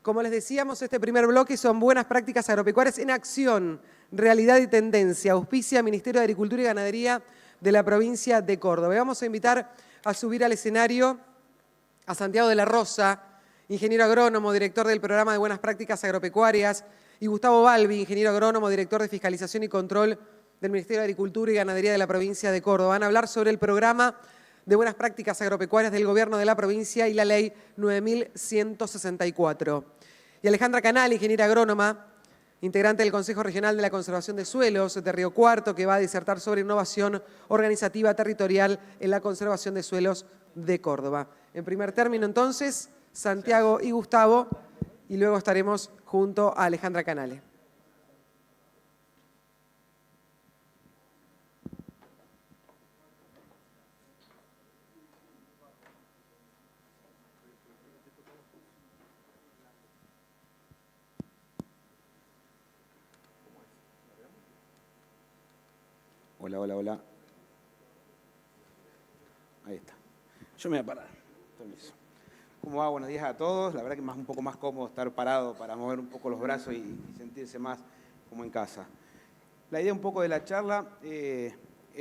Como les decíamos, este primer bloque son buenas prácticas agropecuarias en acción, realidad y tendencia. Auspicia Ministerio de Agricultura y Ganadería de la provincia de Córdoba. Y vamos a invitar a subir al escenario a Santiago de la Rosa, ingeniero agrónomo, director del programa de buenas prácticas agropecuarias, y Gustavo Balbi, ingeniero agrónomo, director de fiscalización y control del Ministerio de Agricultura y Ganadería de la provincia de Córdoba. Van a hablar sobre el programa de buenas prácticas agropecuarias del gobierno de la provincia y la ley 9164. Y Alejandra Canale, ingeniera agrónoma, integrante del Consejo Regional de la Conservación de Suelos de Río Cuarto, que va a disertar sobre innovación organizativa territorial en la conservación de suelos de Córdoba. En primer término, entonces, Santiago y Gustavo, y luego estaremos junto a Alejandra Canale. Hola, hola, hola. Ahí está. Yo me voy a parar. Permiso. ¿Cómo va? Buenos días a todos. La verdad que es un poco más cómodo estar parado para mover un poco los brazos y sentirse más como en casa. La idea un poco de la charla es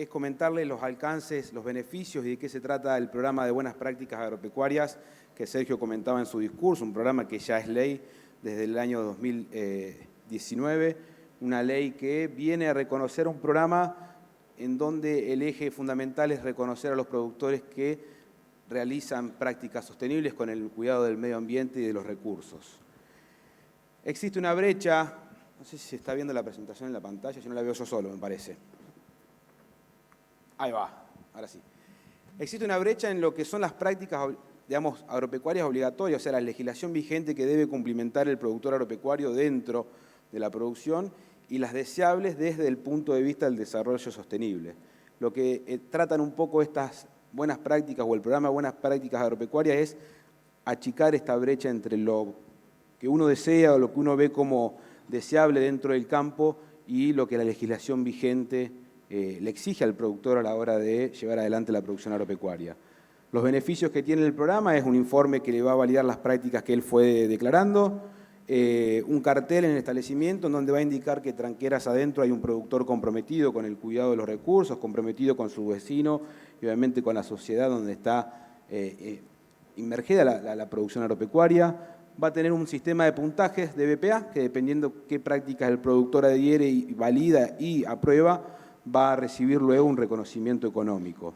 comentarles los alcances, los beneficios y de qué se trata el programa de buenas prácticas agropecuarias que Sergio comentaba en su discurso, un programa que ya es ley desde el año 2019, una ley que viene a reconocer un programa en donde el eje fundamental es reconocer a los productores que realizan prácticas sostenibles con el cuidado del medio ambiente y de los recursos. Existe una brecha, no sé si se está viendo la presentación en la pantalla, si no la veo yo solo, me parece. Ahí va, ahora sí. Existe una brecha en lo que son las prácticas, digamos, agropecuarias obligatorias, o sea, la legislación vigente que debe cumplimentar el productor agropecuario dentro de la producción, y las deseables desde el punto de vista del desarrollo sostenible. Lo que tratan un poco estas buenas prácticas o el programa de buenas prácticas agropecuarias es achicar esta brecha entre lo que uno desea o lo que uno ve como deseable dentro del campo y lo que la legislación vigente le exige al productor a la hora de llevar adelante la producción agropecuaria. Los beneficios que tiene el programa es un informe que le va a validar las prácticas que él fue declarando, un cartel en el establecimiento en donde va a indicar que tranqueras adentro hay un productor comprometido con el cuidado de los recursos, comprometido con su vecino y obviamente con la sociedad donde está inmergida la producción agropecuaria. Va a tener un sistema de puntajes de BPA que dependiendo qué prácticas el productor adhiere y valida y aprueba, va a recibir luego un reconocimiento económico.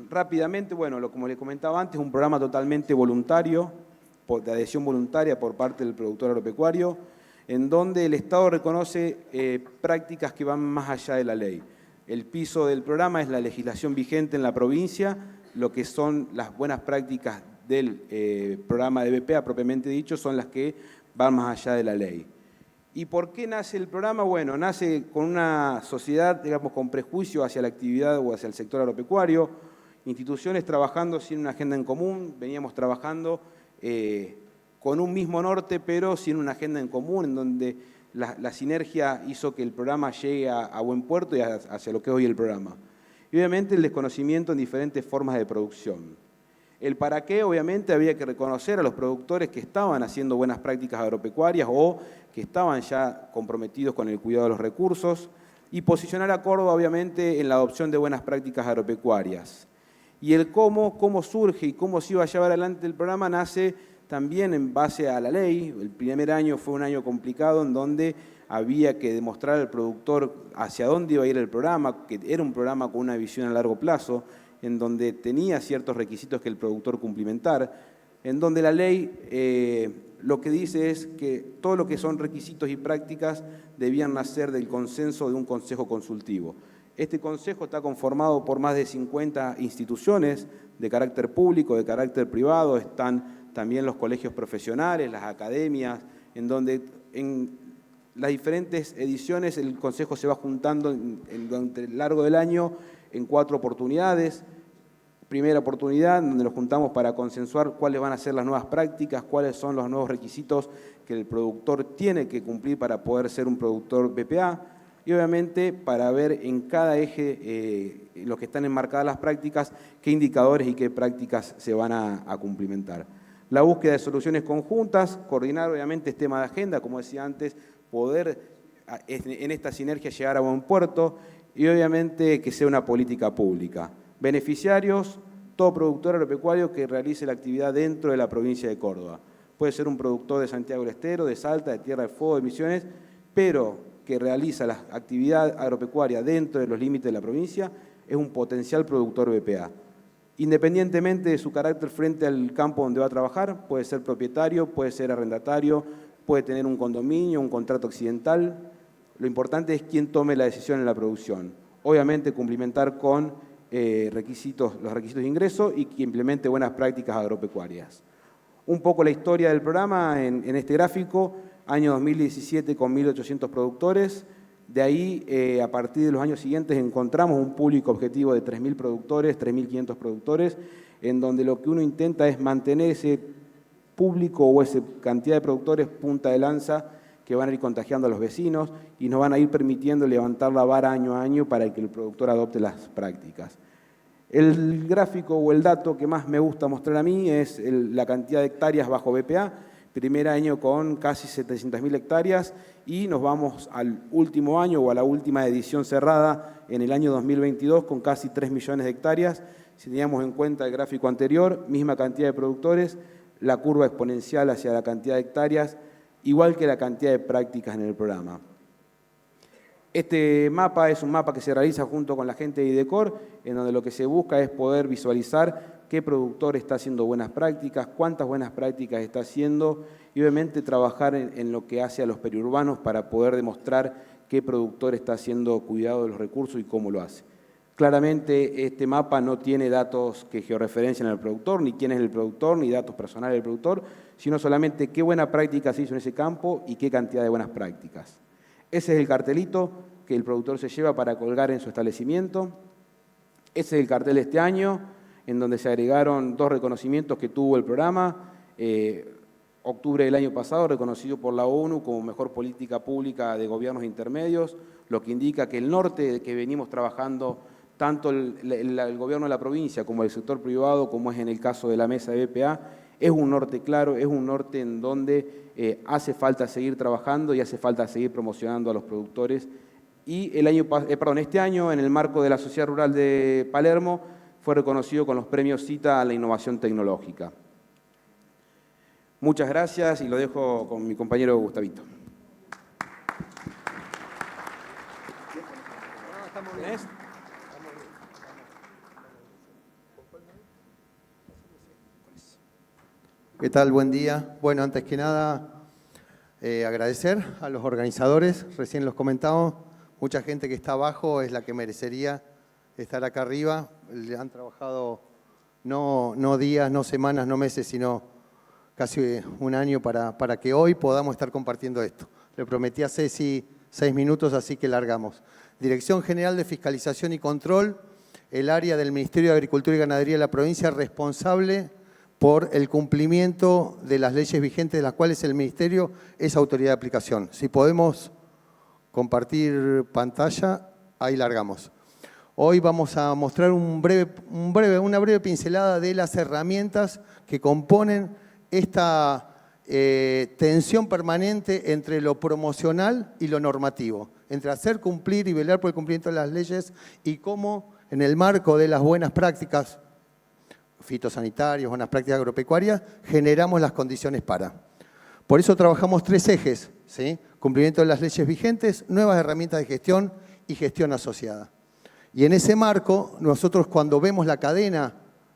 Rápidamente, bueno, como les comentaba antes, un programa totalmente voluntario, de adhesión voluntaria por parte del productor agropecuario, en donde el Estado reconoce prácticas que van más allá de la ley. El piso del programa es la legislación vigente en la provincia, lo que son las buenas prácticas del programa de BPA propiamente dicho, son las que van más allá de la ley. ¿Y por qué nace el programa? Bueno, nace con una sociedad, digamos, con prejuicio hacia la actividad o hacia el sector agropecuario, instituciones trabajando sin una agenda en común, veníamos trabajando con un mismo norte, pero sin una agenda en común, en donde la sinergia hizo que el programa llegue a buen puerto y hacia lo que es hoy el programa. Y obviamente el desconocimiento en diferentes formas de producción. El para qué, obviamente, había que reconocer a los productores que estaban haciendo buenas prácticas agropecuarias o que estaban ya comprometidos con el cuidado de los recursos y posicionar a Córdoba, obviamente, en la adopción de buenas prácticas agropecuarias. Y el cómo surge y cómo se iba a llevar adelante el programa nace también en base a la ley. El primer año fue un año complicado en donde había que demostrar al productor hacia dónde iba a ir el programa, que era un programa con una visión a largo plazo, en donde tenía ciertos requisitos que el productor cumplimentar, en donde la ley lo que dice es que todo lo que son requisitos y prácticas debían nacer del consenso de un consejo consultivo. Este consejo está conformado por más de 50 instituciones de carácter público, de carácter privado, están también los colegios profesionales, las academias, en donde en las diferentes ediciones el consejo se va juntando durante el largo del año en 4 oportunidades. Primera oportunidad, donde nos juntamos para consensuar cuáles van a ser las nuevas prácticas, cuáles son los nuevos requisitos que el productor tiene que cumplir para poder ser un productor BPA. Y obviamente para ver en cada eje, los que están enmarcadas las prácticas, qué indicadores y qué prácticas se van a cumplimentar. La búsqueda de soluciones conjuntas, coordinar obviamente este tema de agenda, como decía antes, poder en esta sinergia llegar a buen puerto y obviamente que sea una política pública. Beneficiarios, todo productor agropecuario que realice la actividad dentro de la provincia de Córdoba. Puede ser un productor de Santiago del Estero, de Salta, de Tierra del Fuego, de Misiones, pero que realiza la actividad agropecuaria dentro de los límites de la provincia es un potencial productor BPA. Independientemente de su carácter frente al campo donde va a trabajar, puede ser propietario, puede ser arrendatario, puede tener un condominio, un contrato accidental. Lo importante es quién tome la decisión en la producción. Obviamente cumplimentar con los requisitos de ingreso y que implemente buenas prácticas agropecuarias. Un poco la historia del programa en este gráfico, año 2017 con 1.800 productores. De ahí, a partir de los años siguientes, encontramos un público objetivo de 3.000 productores, 3.500 productores, en donde lo que uno intenta es mantener ese público o esa cantidad de productores punta de lanza que van a ir contagiando a los vecinos y nos van a ir permitiendo levantar la vara año a año para que el productor adopte las prácticas. El gráfico o el dato que más me gusta mostrar a mí es la cantidad de hectáreas bajo BPA. Primer año con casi 700.000 hectáreas y nos vamos al último año o a la última edición cerrada en el año 2022 con casi 3 millones de hectáreas. Si teníamos en cuenta el gráfico anterior, misma cantidad de productores, la curva exponencial hacia la cantidad de hectáreas, igual que la cantidad de prácticas en el programa. Este mapa es un mapa que se realiza junto con la gente de IDECOR, en donde lo que se busca es poder visualizar qué productor está haciendo buenas prácticas, cuántas buenas prácticas está haciendo y obviamente trabajar en lo que hace a los periurbanos para poder demostrar qué productor está haciendo cuidado de los recursos y cómo lo hace. Claramente este mapa no tiene datos que georreferencian al productor, ni quién es el productor, ni datos personales del productor, sino solamente qué buena práctica se hizo en ese campo y qué cantidad de buenas prácticas. Ese es el cartelito que el productor se lleva para colgar en su establecimiento. Ese es el cartel de este año, en donde se agregaron 2 reconocimientos que tuvo el programa. Octubre del año pasado, reconocido por la ONU como mejor política pública de gobiernos intermedios, lo que indica que el norte que venimos trabajando, tanto el gobierno de la provincia como el sector privado, como es en el caso de la mesa de BPA, es un norte claro, es un norte en donde hace falta seguir trabajando y hace falta seguir promocionando a los productores. Y este año, en el marco de la Sociedad Rural de Palermo, fue reconocido con los premios CITA a la innovación tecnológica. Muchas gracias y lo dejo con mi compañero Gustavito. ¿Qué tal? Buen día. Bueno, antes que nada, agradecer a los organizadores, recién los comentamos, mucha gente que está abajo es la que merecería estar acá arriba. Han trabajado no días, no semanas, no meses, sino casi un año para que hoy podamos estar compartiendo esto. Le prometí a Ceci 6 minutos, así que largamos. Dirección General de Fiscalización y Control, el área del Ministerio de Agricultura y Ganadería de la provincia responsable por el cumplimiento de las leyes vigentes de las cuales el Ministerio es autoridad de aplicación. Si podemos compartir pantalla, ahí largamos. Hoy vamos a mostrar una breve pincelada de las herramientas que componen esta tensión permanente entre lo promocional y lo normativo, entre hacer cumplir y velar por el cumplimiento de las leyes y cómo en el marco de las buenas prácticas fitosanitarias, buenas prácticas agropecuarias, generamos las condiciones para. Por eso trabajamos 3 ejes, ¿sí? Cumplimiento de las leyes vigentes, nuevas herramientas de gestión y gestión asociada. Y en ese marco, nosotros cuando vemos la cadena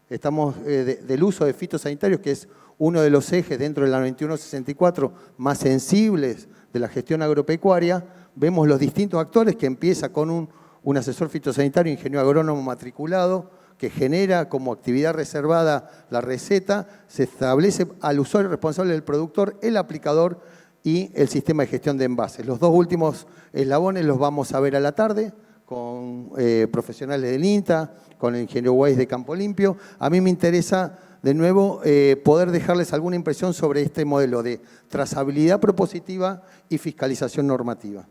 del uso de fitosanitarios, que es uno de los ejes dentro de la 9164 más sensibles de la gestión agropecuaria, vemos los distintos actores que empieza con un asesor fitosanitario, ingeniero agrónomo matriculado, que genera como actividad reservada la receta, se establece al usuario responsable del productor, el aplicador y el sistema de gestión de envases. Los 2 últimos eslabones los vamos a ver a la tarde con profesionales del INTA, con el ingeniero Weiss de Campo Limpio. A mí me interesa, de nuevo, poder dejarles alguna impresión sobre este modelo de trazabilidad propositiva y fiscalización normativa.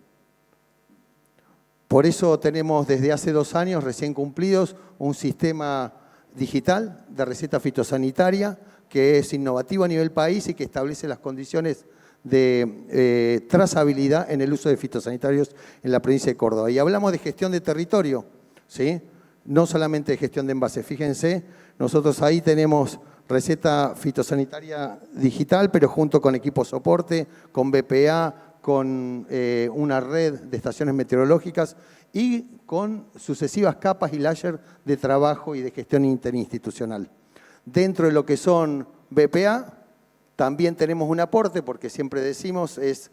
Por eso tenemos desde hace 2 años recién cumplidos un sistema digital de receta fitosanitaria que es innovativo a nivel país y que establece las condiciones de trazabilidad en el uso de fitosanitarios en la provincia de Córdoba. Y hablamos de gestión de territorio, ¿sí? No solamente de gestión de envases. Fíjense, nosotros ahí tenemos receta fitosanitaria digital, pero junto con equipo soporte, con BPA, con una red de estaciones meteorológicas y con sucesivas capas y layers de trabajo y de gestión interinstitucional. Dentro de lo que son BPA, también tenemos un aporte, porque siempre decimos, es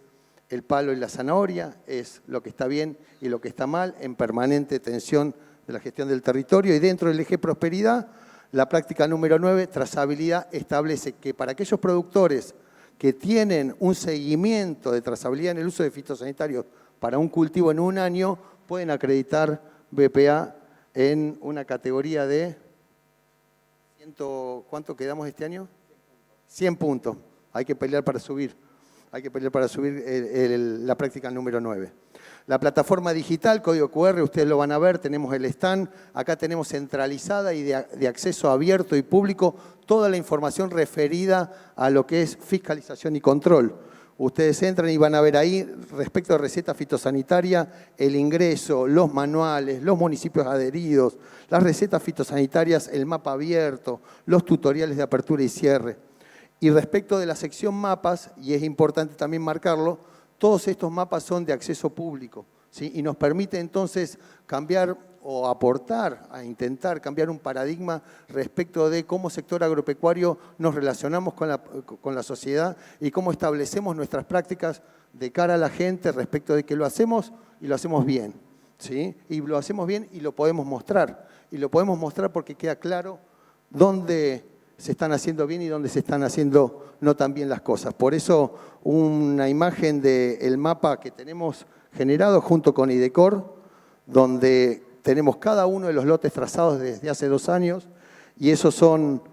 el palo y la zanahoria, es lo que está bien y lo que está mal, en permanente tensión de la gestión del territorio. Y dentro del eje prosperidad, la práctica número 9, trazabilidad, establece que para aquellos productores que tienen un seguimiento de trazabilidad en el uso de fitosanitarios para un cultivo en un año, pueden acreditar BPA en una categoría de... ¿Cuánto quedamos este año? 100 puntos. Hay que pelear para subir. Hay que pelear para subir la práctica número 9. La plataforma digital, código QR, ustedes lo van a ver, tenemos el stand. Acá tenemos centralizada y de acceso abierto y público toda la información referida a lo que es fiscalización y control. Ustedes entran y van a ver ahí, respecto a receta fitosanitaria, el ingreso, los manuales, los municipios adheridos, las recetas fitosanitarias, el mapa abierto, los tutoriales de apertura y cierre. Y respecto de la sección mapas, y es importante también marcarlo, todos estos mapas son de acceso público, ¿sí? Y nos permite entonces cambiar o aportar, a intentar cambiar un paradigma respecto de cómo sector agropecuario nos relacionamos con la sociedad y cómo establecemos nuestras prácticas de cara a la gente respecto de que lo hacemos y lo hacemos bien, ¿sí? Y lo hacemos bien y lo podemos mostrar. Y lo podemos mostrar porque queda claro dónde se están haciendo bien y dónde se están haciendo no tan bien las cosas. Por eso una imagen del mapa que tenemos generado junto con IDECOR, donde tenemos cada uno de los lotes trazados desde hace 2 años y esos son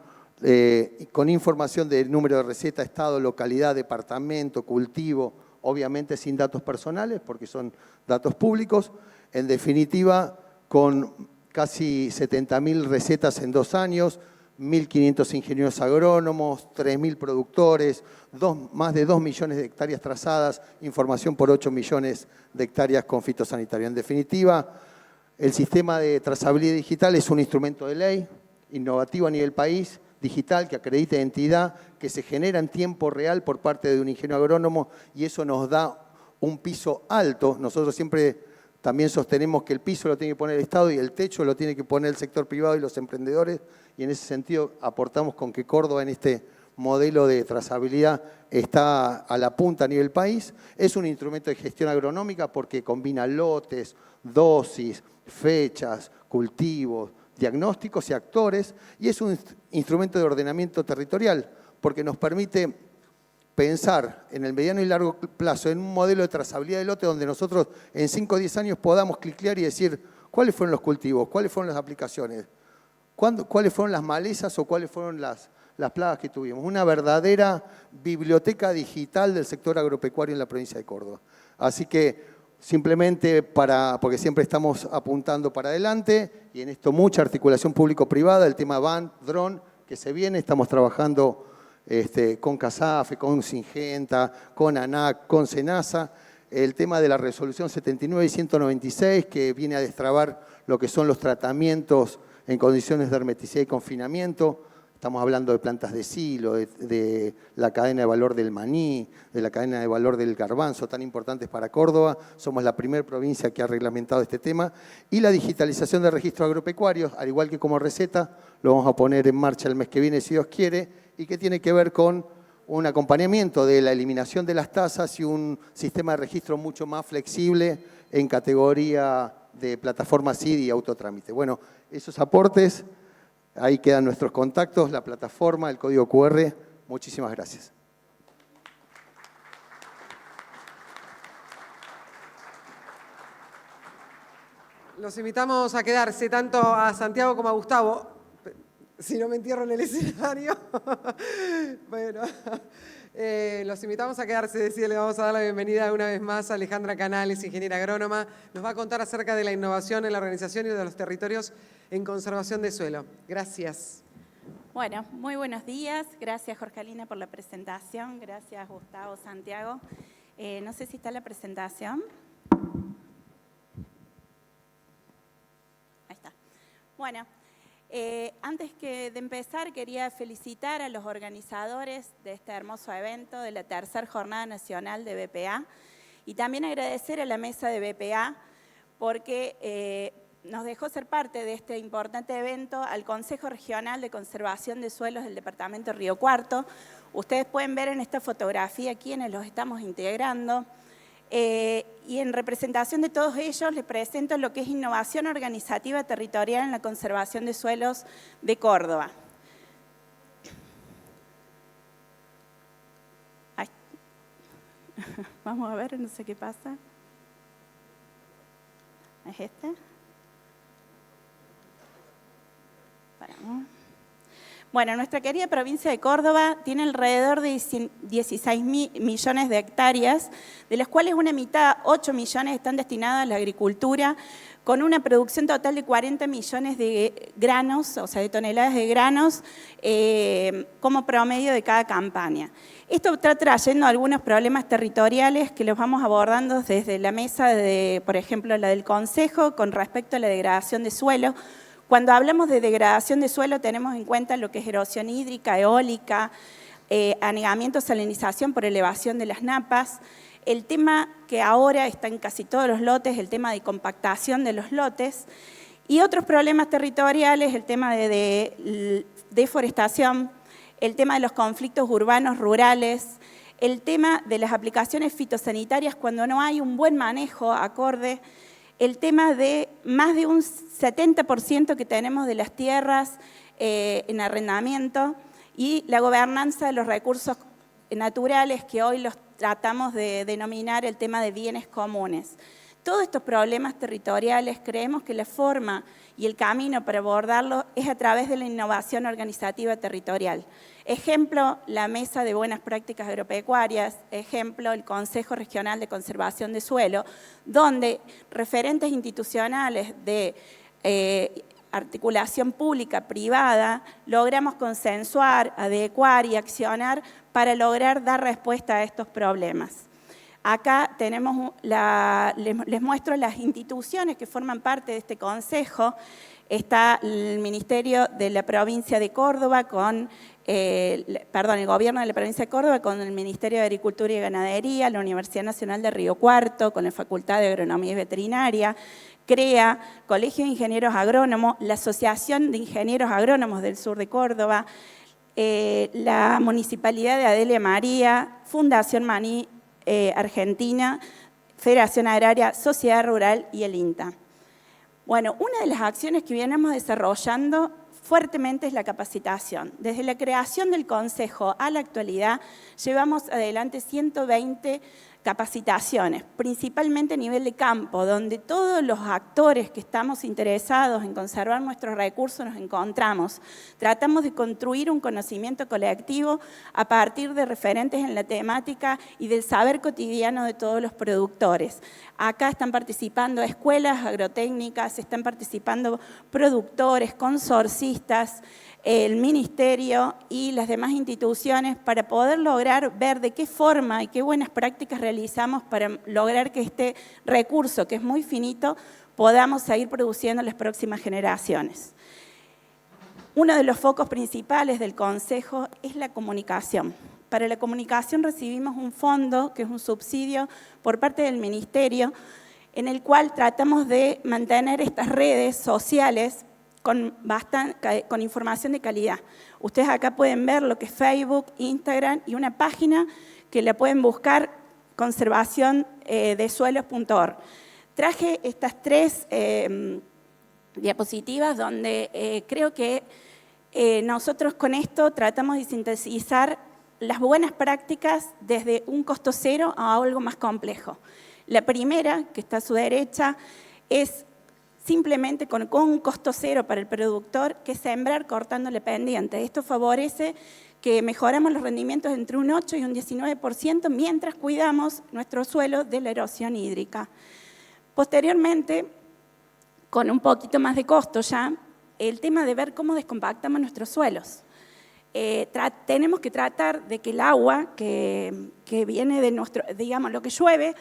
con información de número de receta, estado, localidad, departamento, cultivo, obviamente sin datos personales porque son datos públicos. En definitiva, con casi 70.000 recetas en 2 años, 1.500 ingenieros agrónomos, 3.000 productores, más de 2 millones de hectáreas trazadas, información por 8 millones de hectáreas con fitosanitario. En definitiva, el sistema de trazabilidad digital es un instrumento de ley, innovativo a nivel país, digital, que acredita identidad, que se genera en tiempo real por parte de un ingeniero agrónomo y eso nos da un piso alto. Nosotros siempre también sostenemos que el piso lo tiene que poner el Estado y el techo lo tiene que poner el sector privado y los emprendedores y en ese sentido aportamos con que Córdoba en este modelo de trazabilidad está a la punta a nivel país. Es un instrumento de gestión agronómica porque combina lotes, dosis, fechas, cultivos, diagnósticos y actores, y es un instrumento de ordenamiento territorial, porque nos permite pensar en el mediano y largo plazo en un modelo de trazabilidad de lote donde nosotros en 5 o 10 años podamos cliquear y decir cuáles fueron los cultivos, cuáles fueron las aplicaciones, cuáles fueron las malezas o cuáles fueron las plagas que tuvimos. Una verdadera biblioteca digital del sector agropecuario en la provincia de Córdoba. Así que simplemente porque siempre estamos apuntando para adelante y en esto mucha articulación público-privada, el tema BAN, dron, que se viene, estamos trabajando con CASAFE, con Singenta, con ANAC, con SENASA, el tema de la resolución 79 y 196 que viene a destrabar lo que son los tratamientos en condiciones de hermeticidad y confinamiento. Estamos hablando de plantas de silo, de la cadena de valor del maní, de la cadena de valor del garbanzo, tan importantes para Córdoba. Somos la primera provincia que ha reglamentado este tema. Y la digitalización de registros agropecuarios, al igual que como receta, lo vamos a poner en marcha el mes que viene, si Dios quiere, y que tiene que ver con un acompañamiento de la eliminación de las tasas y un sistema de registro mucho más flexible en categoría de plataforma CID y autotrámite. Bueno, esos aportes... Ahí quedan nuestros contactos, la plataforma, el código QR. Muchísimas gracias. Los invitamos a quedarse tanto a Santiago como a Gustavo, si no me entierro en el escenario. Bueno, los invitamos a quedarse, decía, le vamos a dar la bienvenida una vez más a Alejandra Canales, ingeniera agrónoma. Nos va a contar acerca de la innovación en la organización y de los territorios en conservación de suelo. Gracias. Bueno, muy buenos días. Gracias, Jorgelina, por la presentación. Gracias, Gustavo, Santiago. No sé si está la presentación. Ahí está. Bueno, antes de empezar, quería felicitar a los organizadores de este hermoso evento, de la tercera Jornada Nacional de BPA, y también agradecer a la mesa de BPA porque nos dejó ser parte de este importante evento al Consejo Regional de Conservación de Suelos del Departamento de Río Cuarto. Ustedes pueden ver en esta fotografía quiénes los estamos integrando. Y en representación de todos ellos les presento lo que es innovación organizativa territorial en la conservación de suelos de Córdoba. Ay. Vamos a ver, no sé qué pasa. ¿Es este? Paramos. Bueno, nuestra querida provincia de Córdoba tiene alrededor de 16 millones de hectáreas, de las cuales una mitad, 8 millones, están destinadas a la agricultura, con una producción total de 40 millones de granos, o sea, de toneladas de granos, como promedio de cada campaña. Esto está trayendo algunos problemas territoriales que los vamos abordando desde la mesa, por ejemplo, la del Consejo, con respecto a la degradación de suelo. Cuando hablamos de degradación de suelo tenemos en cuenta lo que es erosión hídrica, eólica, anegamiento, salinización por elevación de las napas. El tema que ahora está en casi todos los lotes, el tema de compactación de los lotes. Y otros problemas territoriales, el tema de deforestación, el tema de los conflictos urbanos, rurales, el tema de las aplicaciones fitosanitarias cuando no hay un buen manejo acorde, el tema de más de un 70% que tenemos de las tierras en arrendamiento y la gobernanza de los recursos naturales que hoy los tratamos de denominar el tema de bienes comunes. Todos estos problemas territoriales creemos que la forma y el camino para abordarlo es a través de la innovación organizativa territorial. Ejemplo, la Mesa de Buenas Prácticas Agropecuarias, ejemplo, el Consejo Regional de Conservación de Suelo, donde referentes institucionales de articulación pública-privada logramos consensuar, adecuar y accionar para lograr dar respuesta a estos problemas. Acá tenemos les muestro las instituciones que forman parte de este consejo. Está el Ministerio de la Provincia de Córdoba el Gobierno de la Provincia de Córdoba con el Ministerio de Agricultura y Ganadería, la Universidad Nacional de Río Cuarto, con la Facultad de Agronomía y Veterinaria, CREA, Colegio de Ingenieros Agrónomos, la Asociación de Ingenieros Agrónomos del Sur de Córdoba, la Municipalidad de Adelia María, Fundación Maní Argentina, Federación Agraria, Sociedad Rural y el INTA. Bueno, una de las acciones que venimos desarrollando fuertemente es la capacitación. Desde la creación del Consejo a la actualidad, llevamos adelante 120 capacitaciones, principalmente a nivel de campo, donde todos los actores que estamos interesados en conservar nuestros recursos nos encontramos. Tratamos de construir un conocimiento colectivo a partir de referentes en la temática y del saber cotidiano de todos los productores. Acá están participando escuelas agrotécnicas, están participando productores, consorcistas, el Ministerio y las demás instituciones para poder lograr ver de qué forma y qué buenas prácticas realizamos para lograr que este recurso, que es muy finito, podamos seguir produciendo en las próximas generaciones. Uno de los focos principales del Consejo es la comunicación. Para la comunicación recibimos un fondo, que es un subsidio por parte del Ministerio, en el cual tratamos de mantener estas redes sociales con información de calidad. Ustedes acá pueden ver lo que es Facebook, Instagram y una página que la pueden buscar, conservaciondesuelos.org. Traje estas 3 diapositivas donde creo que nosotros con esto tratamos de sintetizar las buenas prácticas desde un costo cero a algo más complejo. La primera, que está a su derecha, es simplemente con un costo cero para el productor, que es sembrar cortándole pendiente. Esto favorece que mejoramos los rendimientos entre un 8 y un 19% mientras cuidamos nuestro suelo de la erosión hídrica. Posteriormente, con un poquito más de costo ya, el tema de ver cómo descompactamos nuestros suelos. tenemos que tratar de que el agua que viene de nuestro, digamos, lo que llueve,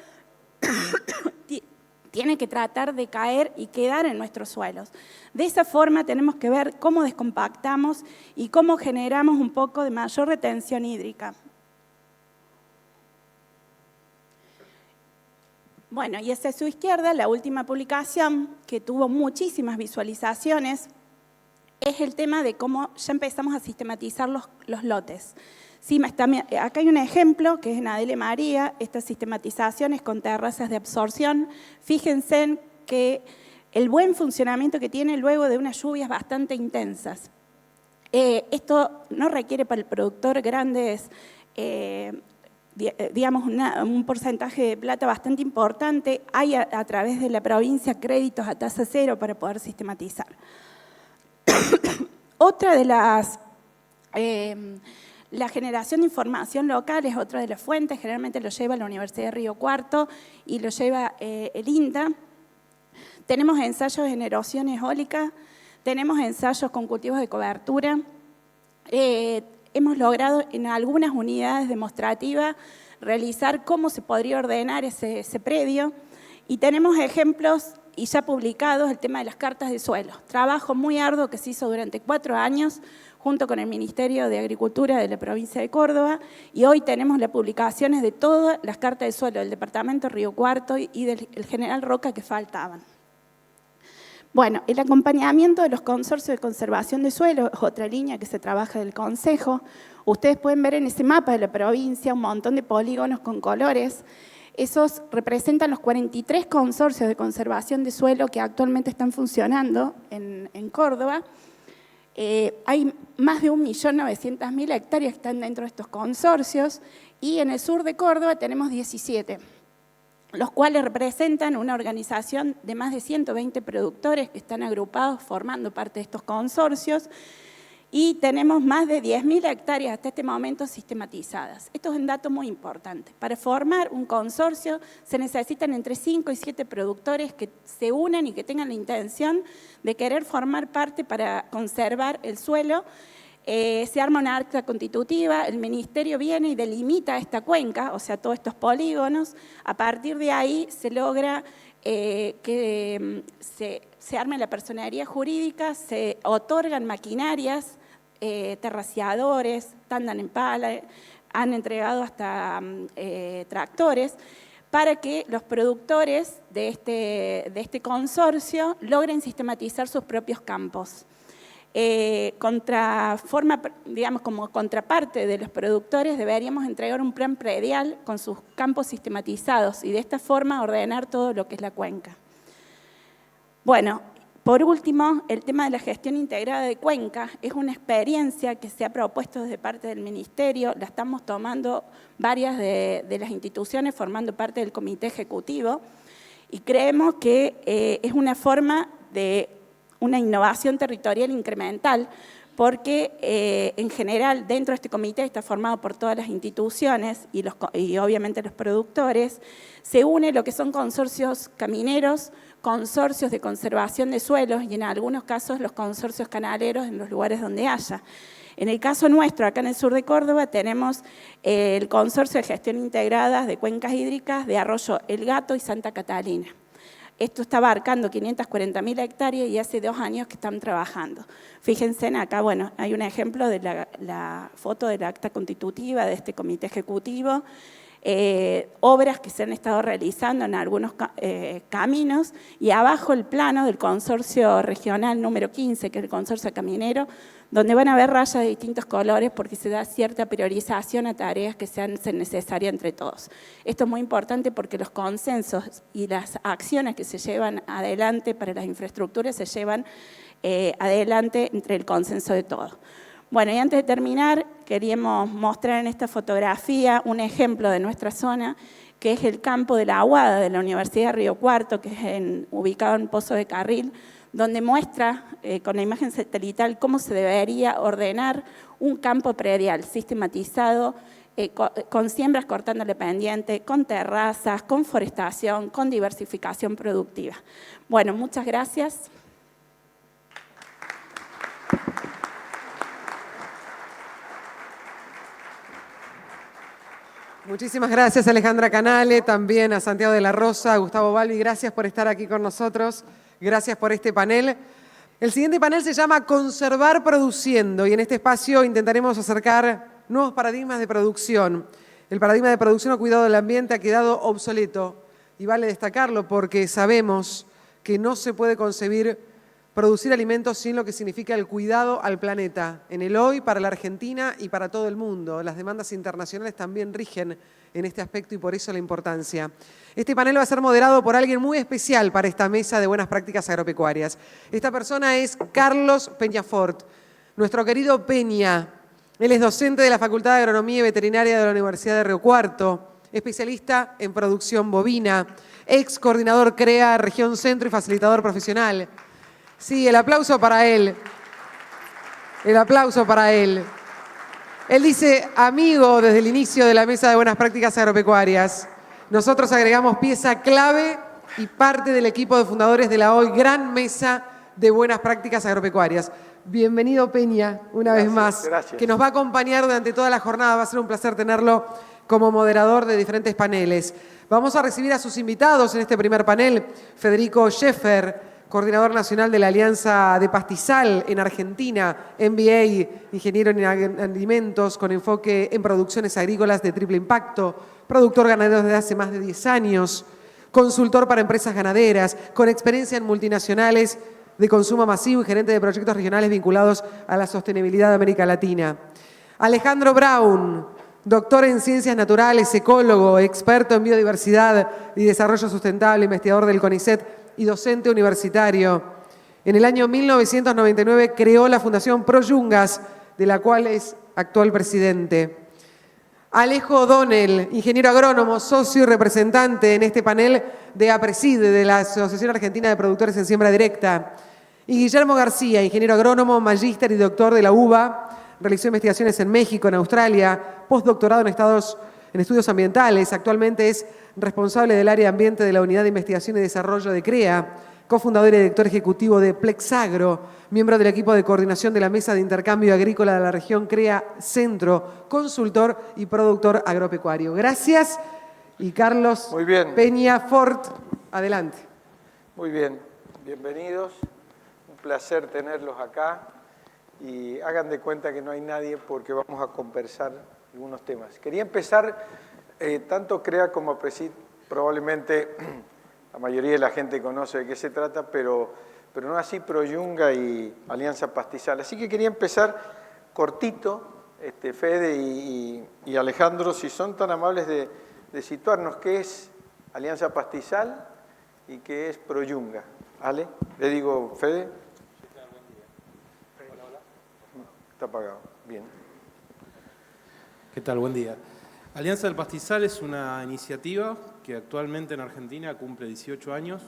tiene que tratar de caer y quedar en nuestros suelos. De esa forma tenemos que ver cómo descompactamos y cómo generamos un poco de mayor retención hídrica. Bueno, y hacia su izquierda, la última publicación, que tuvo muchísimas visualizaciones, es el tema de cómo ya empezamos a sistematizar los lotes. Sí, acá hay un ejemplo que es en Adele María, estas sistematizaciones con terrazas de absorción. Fíjense en que el buen funcionamiento que tiene luego de unas lluvias bastante intensas. Esto no requiere para el productor grandes, digamos, un porcentaje de plata bastante importante. Hay a través de la provincia créditos a tasa cero para poder sistematizar. Otra de las... la generación de información local es otra de las fuentes, generalmente lo lleva la Universidad de Río Cuarto y lo lleva el INTA. Tenemos ensayos en erosión eólica, tenemos ensayos con cultivos de cobertura. Hemos logrado en algunas unidades demostrativas realizar cómo se podría ordenar ese predio y tenemos ejemplos y ya publicados el tema de las cartas de suelo. Trabajo muy arduo que se hizo durante 4 años junto con el Ministerio de Agricultura de la provincia de Córdoba, y hoy tenemos las publicaciones de todas las cartas de suelo del departamento Río Cuarto y del General Roca que faltaban. Bueno, el acompañamiento de los consorcios de conservación de suelo es otra línea que se trabaja del Consejo. Ustedes pueden ver en ese mapa de la provincia un montón de polígonos con colores. Esos representan los 43 consorcios de conservación de suelo que actualmente están funcionando en Córdoba. Hay más de 1.900.000 hectáreas que están dentro de estos consorcios y en el sur de Córdoba tenemos 17, los cuales representan una organización de más de 120 productores que están agrupados formando parte de estos consorcios y tenemos más de 10.000 hectáreas hasta este momento sistematizadas. Esto es un dato muy importante. Para formar un consorcio se necesitan entre 5 y 7 productores que se unan y que tengan la intención de querer formar parte para conservar el suelo. Se arma una acta constitutiva, el ministerio viene y delimita esta cuenca, o sea, todos estos polígonos. A partir de ahí se logra que se arme la personería jurídica, se otorgan maquinarias, terraciadores, tandan en pala, han entregado hasta tractores, para que los productores de este consorcio logren sistematizar sus propios campos. Digamos, como contraparte de los productores, deberíamos entregar un plan predial con sus campos sistematizados y de esta forma ordenar todo lo que es la cuenca. Bueno, por último, el tema de la gestión integrada de cuenca es una experiencia que se ha propuesto desde parte del Ministerio, la estamos tomando varias de las instituciones formando parte del Comité Ejecutivo y creemos que es una forma de una innovación territorial incremental porque en general dentro de este comité está formado por todas las instituciones y obviamente los productores, se une lo que son consorcios camineros, consorcios de conservación de suelos y en algunos casos los consorcios canaleros en los lugares donde haya. En el caso nuestro, acá en el sur de Córdoba, tenemos el Consorcio de Gestión Integrada de Cuencas Hídricas de Arroyo El Gato y Santa Catalina. Esto está abarcando 540.000 hectáreas y hace 2 años que están trabajando. Fíjense acá, bueno, hay un ejemplo de la foto del acta constitutiva de este comité ejecutivo, obras que se han estado realizando en algunos caminos y abajo el plano del consorcio regional número 15, que es el consorcio caminero, donde van a haber rayas de distintos colores porque se da cierta priorización a tareas que sean necesarias entre todos. Esto es muy importante porque los consensos y las acciones que se llevan adelante para las infraestructuras se llevan adelante entre el consenso de todos. Bueno, y antes de terminar, queríamos mostrar en esta fotografía un ejemplo de nuestra zona, que es el campo de la Aguada de la Universidad de Río Cuarto, que es ubicado en Pozo de Carril, donde muestra con la imagen satelital cómo se debería ordenar un campo predial sistematizado, con siembras cortando la pendiente, con terrazas, con forestación, con diversificación productiva. Bueno, muchas gracias. Muchísimas gracias, Alejandra Canale, también a Santiago de la Rosa, a Gustavo Balbi, gracias por estar aquí con nosotros, gracias por este panel. El siguiente panel se llama Conservar Produciendo y en este espacio intentaremos acercar nuevos paradigmas de producción. El paradigma de producción o cuidado del ambiente ha quedado obsoleto y vale destacarlo porque sabemos que no se puede concebir producir alimentos sin lo que significa el cuidado al planeta, en el hoy, para la Argentina y para todo el mundo. Las demandas internacionales también rigen en este aspecto y por eso la importancia. Este panel va a ser moderado por alguien muy especial para esta mesa de buenas prácticas agropecuarias. Esta persona es Carlos Peñafort, nuestro querido Peña. Él es docente de la Facultad de Agronomía y Veterinaria de la Universidad de Río Cuarto, especialista en producción bovina, ex coordinador CREA Región Centro y facilitador profesional. Sí, el aplauso para él. El aplauso para él. Él dice, amigo desde el inicio de la Mesa de Buenas Prácticas Agropecuarias. Nosotros agregamos pieza clave y parte del equipo de fundadores de la hoy gran Mesa de Buenas Prácticas Agropecuarias. Bienvenido, Peña, una vez más, gracias. Que nos va a acompañar durante toda la jornada. Va a ser un placer tenerlo como moderador de diferentes paneles. Vamos a recibir a sus invitados en este primer panel. Federico Scheffer, coordinador nacional de la Alianza de Pastizal en Argentina, MBA, ingeniero en alimentos con enfoque en producciones agrícolas de triple impacto, productor ganadero desde hace más de 10 años, consultor para empresas ganaderas, con experiencia en multinacionales de consumo masivo y gerente de proyectos regionales vinculados a la sostenibilidad de América Latina. Alejandro Braun, doctor en ciencias naturales, ecólogo, experto en biodiversidad y desarrollo sustentable, investigador del CONICET, y docente universitario. En el año 1999 creó la Fundación Proyungas, de la cual es actual presidente. Alejo O'Donnell, ingeniero agrónomo, socio y representante en este panel de APRESID, de la Asociación Argentina de Productores en Siembra Directa. Y Guillermo García, ingeniero agrónomo, magíster y doctor de la UBA, realizó investigaciones en México, en Australia, postdoctorado en estudios ambientales. Actualmente es responsable del área de ambiente de la Unidad de Investigación y Desarrollo de CREA, cofundador y director ejecutivo de Plexagro, miembro del equipo de coordinación de la Mesa de Intercambio Agrícola de la región CREA Centro, consultor y productor agropecuario. Gracias. Y Carlos Muy bien. Peñafort, adelante. Muy bien, bienvenidos. Un placer tenerlos acá. Y hagan de cuenta que no hay nadie porque vamos a conversar algunos temas. Quería empezar, tanto CREA como APRESID, probablemente la mayoría de la gente conoce de qué se trata, pero no así Proyunga y Alianza Pastizal. Así que quería empezar cortito, Fede y Alejandro, si son tan amables de situarnos qué es Alianza Pastizal y qué es Proyunga. ¿Ale? Le digo, Fede. Está apagado. Bien. ¿Qué tal? Buen día. Alianza del Pastizal es una iniciativa que actualmente en Argentina cumple 18 años.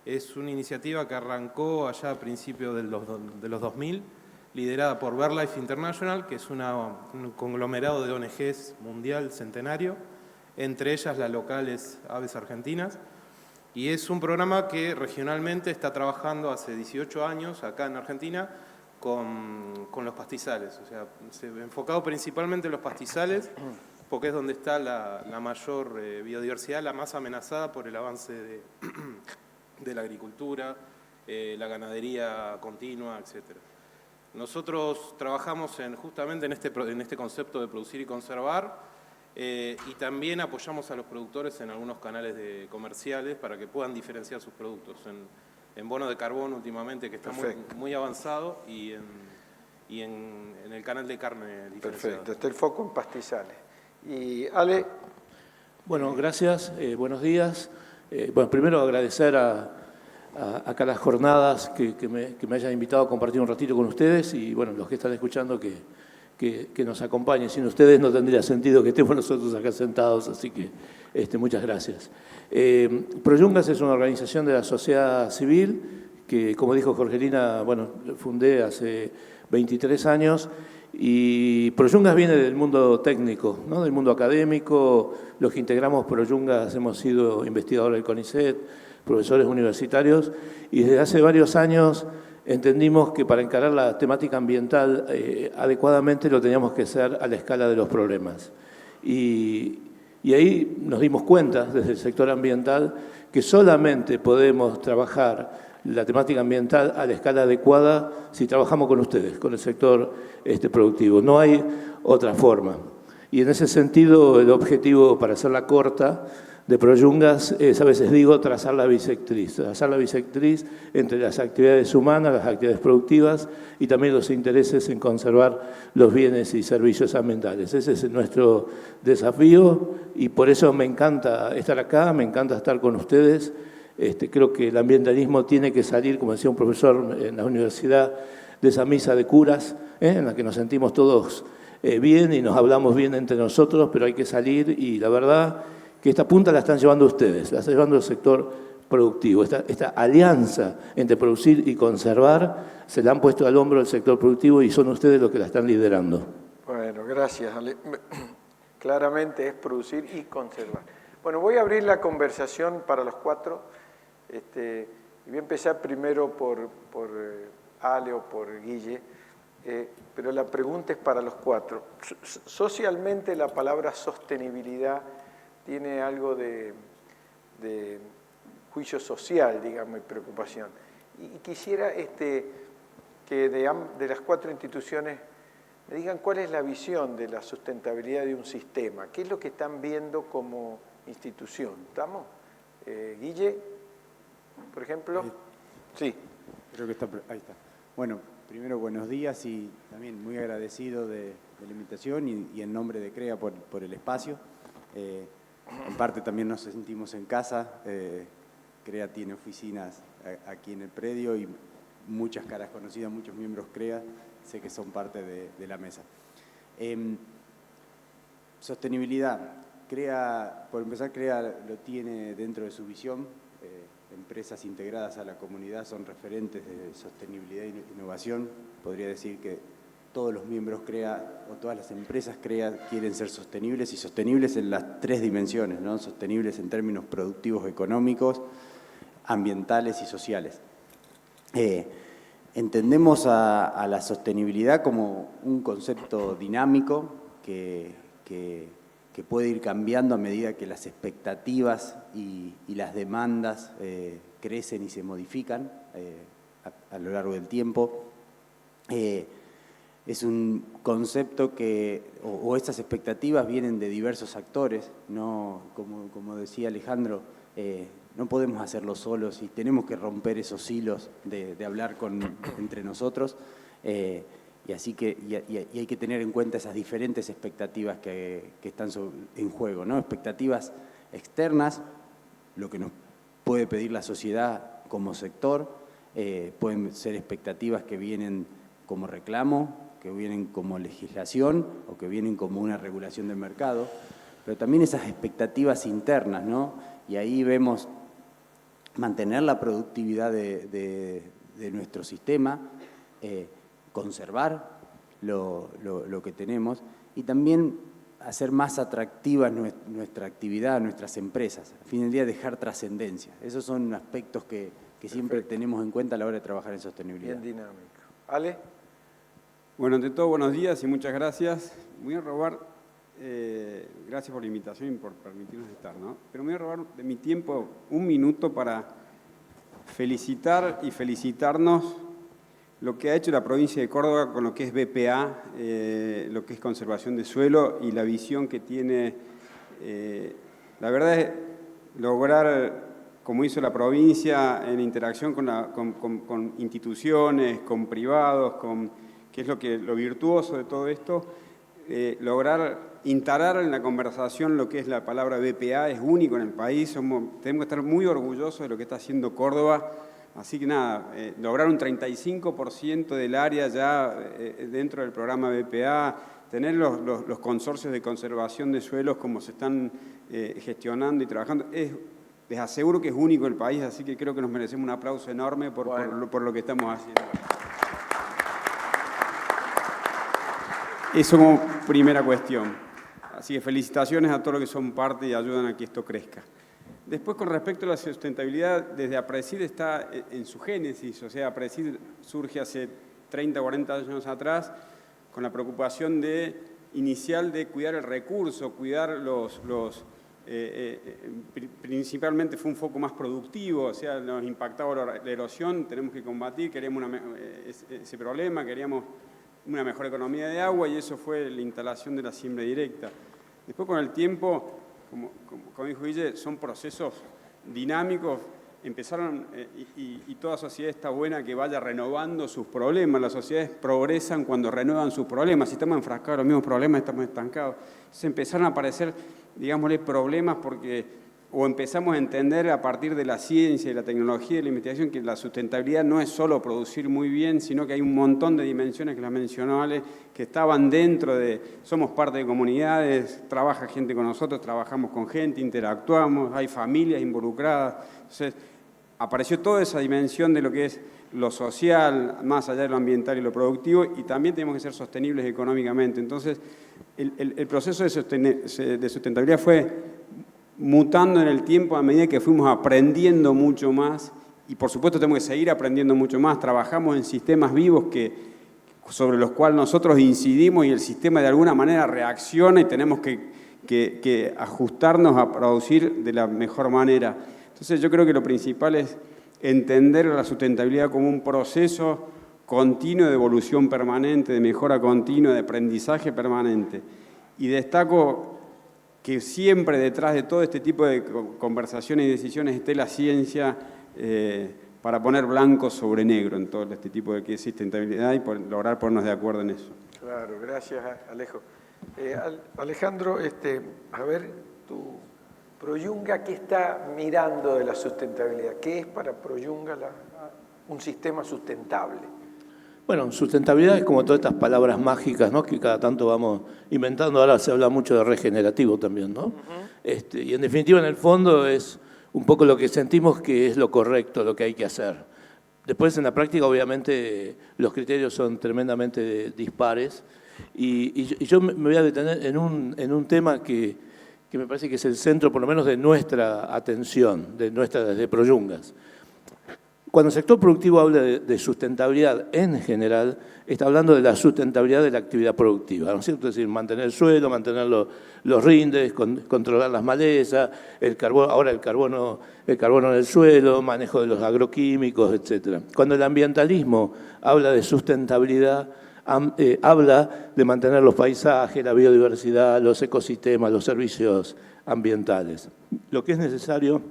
Es una iniciativa que arrancó allá a principios de los 2000, liderada por BirdLife International, que es un conglomerado de ONGs mundial centenario, entre ellas la local es Aves Argentinas. Y es un programa que regionalmente está trabajando hace 18 años acá en Argentina con los pastizales, o sea, enfocado principalmente en los pastizales, porque es donde está la mayor biodiversidad, la más amenazada por el avance de la agricultura, la ganadería continua, etc. Nosotros trabajamos justamente en este concepto de producir y conservar, y también apoyamos a los productores en algunos canales comerciales para que puedan diferenciar sus productos. En bono de carbón últimamente, que está muy avanzado, y en el canal de carne diferenciada. Perfecto, está el foco en pastizales. Y Ale. Bueno, gracias, buenos días. Bueno, primero agradecer acá las jornadas que me hayan invitado a compartir un ratito con ustedes y bueno, los que están escuchando que nos acompañen. Sin ustedes no tendría sentido que estemos nosotros acá sentados, así que muchas gracias. Proyungas es una organización de la sociedad civil que, como dijo Jorgelina, bueno, fundé hace 23 años y Proyungas viene del mundo técnico, ¿no? Del mundo académico. Los que integramos Proyungas hemos sido investigadores del CONICET, profesores universitarios y desde hace varios años entendimos que para encarar la temática ambiental adecuadamente lo teníamos que hacer a la escala de los problemas. Y Y ahí nos dimos cuenta, desde el sector ambiental, que solamente podemos trabajar la temática ambiental a la escala adecuada si trabajamos con ustedes, con el sector productivo. No hay otra forma. Y en ese sentido, el objetivo, para hacerla corta, de Proyungas es, a veces digo, trazar la bisectriz entre las actividades humanas, las actividades productivas y también los intereses en conservar los bienes y servicios ambientales. Ese es nuestro desafío y por eso me encanta estar acá, me encanta estar con ustedes. Creo que el ambientalismo tiene que salir, como decía un profesor en la universidad, de esa misa de curas, en la que nos sentimos todos bien y nos hablamos bien entre nosotros, pero hay que salir y la verdad que esta punta la están llevando ustedes, la está llevando el sector productivo. Esta alianza entre producir y conservar se la han puesto al hombro el sector productivo y son ustedes los que la están liderando. Bueno, gracias, Ale. Claramente es producir y conservar. Bueno, voy a abrir la conversación para los cuatro. Voy a empezar primero por Ale o por Guille, pero la pregunta es para los cuatro. Socialmente la palabra sostenibilidad tiene algo de juicio social, digamos, y preocupación. Y quisiera que de las cuatro instituciones me digan cuál es la visión de la sustentabilidad de un sistema, qué es lo que están viendo como institución. ¿Estamos? Guille, por ejemplo. Sí. Creo que está, ahí está. Bueno, primero buenos días y también muy agradecido de la invitación y en nombre de CREA por el espacio. En parte también nos sentimos en casa. CREA tiene oficinas aquí en el predio y muchas caras conocidas, muchos miembros CREA, sé que son parte de la mesa. Sostenibilidad. CREA, por empezar, CREA lo tiene dentro de su visión. Empresas integradas a la comunidad son referentes de sostenibilidad e innovación. Podría decir que todos los miembros CREA o todas las empresas CREA quieren ser sostenibles y sostenibles en las tres dimensiones, ¿no? Sostenibles en términos productivos, económicos, ambientales y sociales. Entendemos a la sostenibilidad como un concepto dinámico que puede ir cambiando a medida que las expectativas y las demandas crecen y se modifican a lo largo del tiempo. Es un concepto o estas expectativas vienen de diversos actores, ¿no? Como decía Alejandro, no podemos hacerlo solos y tenemos que romper esos hilos de hablar entre nosotros. Y hay que tener en cuenta esas diferentes expectativas que están en juego, ¿no? Expectativas externas, lo que nos puede pedir la sociedad como sector, pueden ser expectativas que vienen como reclamo, que vienen como legislación o que vienen como una regulación del mercado, pero también esas expectativas internas, ¿no? Y ahí vemos mantener la productividad de nuestro sistema, conservar lo que tenemos y también hacer más atractiva nuestra actividad, nuestras empresas. Al fin del día, dejar trascendencia. Esos son aspectos que siempre tenemos en cuenta a la hora de trabajar en sostenibilidad. Bien dinámico. ¿Ale? Bueno, ante todo, buenos días y muchas gracias. Voy a robar, gracias por la invitación y por permitirnos estar, ¿no? Pero me voy a robar de mi tiempo un minuto para felicitar y felicitarnos lo que ha hecho la provincia de Córdoba con lo que es BPA, lo que es conservación de suelo y la visión que tiene. La verdad es lograr, como hizo la provincia, en interacción con instituciones, con privados, que es lo virtuoso de todo esto, lograr instalar en la conversación lo que es la palabra BPA, es único en el país, tenemos que estar muy orgullosos de lo que está haciendo Córdoba. Así que nada, lograr un 35% del área ya dentro del programa BPA, tener los consorcios de conservación de suelos como se están gestionando y trabajando, les aseguro que es único en el país, así que creo que nos merecemos un aplauso enorme por lo que estamos haciendo. Eso como primera cuestión. Así que felicitaciones a todos los que son parte y ayudan a que esto crezca. Después, con respecto a la sustentabilidad, desde APRESID está en su génesis, o sea, APRESID surge hace 30 o 40 años atrás con la preocupación de inicial de cuidar el recurso, cuidar principalmente fue un foco más productivo, o sea, nos impactaba la erosión, tenemos que combatir, queríamos ese problema, queríamos una mejor economía de agua y eso fue la instalación de la siembra directa. Después con el tiempo, como dijo Guille, son procesos dinámicos, empezaron, y toda sociedad está buena que vaya renovando sus problemas, las sociedades progresan cuando renuevan sus problemas, si estamos enfrascados en los mismos problemas estamos estancados. Entonces empezaron a aparecer, digámosle, problemas o empezamos a entender a partir de la ciencia y la tecnología y la investigación que la sustentabilidad no es solo producir muy bien, sino que hay un montón de dimensiones que las mencionó Ale, que estaban dentro somos parte de comunidades, trabaja gente con nosotros, trabajamos con gente, interactuamos, hay familias involucradas. Entonces, apareció toda esa dimensión de lo que es lo social, más allá de lo ambiental y lo productivo, y también tenemos que ser sostenibles económicamente. Entonces, el proceso de sustentabilidad fue mutando en el tiempo a medida que fuimos aprendiendo mucho más, y por supuesto tenemos que seguir aprendiendo mucho más. Trabajamos en sistemas vivos sobre los cuales nosotros incidimos y el sistema de alguna manera reacciona y tenemos que ajustarnos a producir de la mejor manera. Entonces yo creo que lo principal es entender la sustentabilidad como un proceso continuo de evolución permanente, de mejora continua, de aprendizaje permanente. Y destaco que siempre detrás de todo este tipo de conversaciones y decisiones esté la ciencia para poner blanco sobre negro en todo este tipo de sustentabilidad y lograr ponernos de acuerdo en eso. Claro, gracias Alejo. Alejandro, a ver, tu Proyunga, ¿qué está mirando de la sustentabilidad? ¿Qué es para Proyunga un sistema sustentable? Bueno, sustentabilidad es como todas estas palabras mágicas, ¿no?, que cada tanto vamos inventando. Ahora se habla mucho de regenerativo también, ¿no? Y en definitiva, en el fondo, es un poco lo que sentimos que es lo correcto, lo que hay que hacer. Después, en la práctica, obviamente, los criterios son tremendamente dispares. Y yo me voy a detener en un tema que me parece que es el centro, por lo menos, de nuestra atención, desde Proyungas. Cuando el sector productivo habla de sustentabilidad en general, está hablando de la sustentabilidad de la actividad productiva, ¿no es cierto? Es decir, mantener el suelo, mantener los rindes, controlar las malezas, ahora el carbono en el suelo, manejo de los agroquímicos, etc. Cuando el ambientalismo habla de sustentabilidad, habla de mantener los paisajes, la biodiversidad, los ecosistemas, los servicios ambientales. Lo que es necesario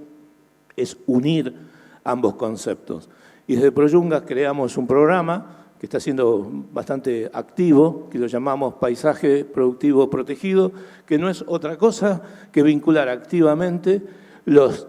es unir ambos conceptos. Y desde Proyungas creamos un programa que está siendo bastante activo, que lo llamamos Paisaje Productivo Protegido, que no es otra cosa que vincular activamente los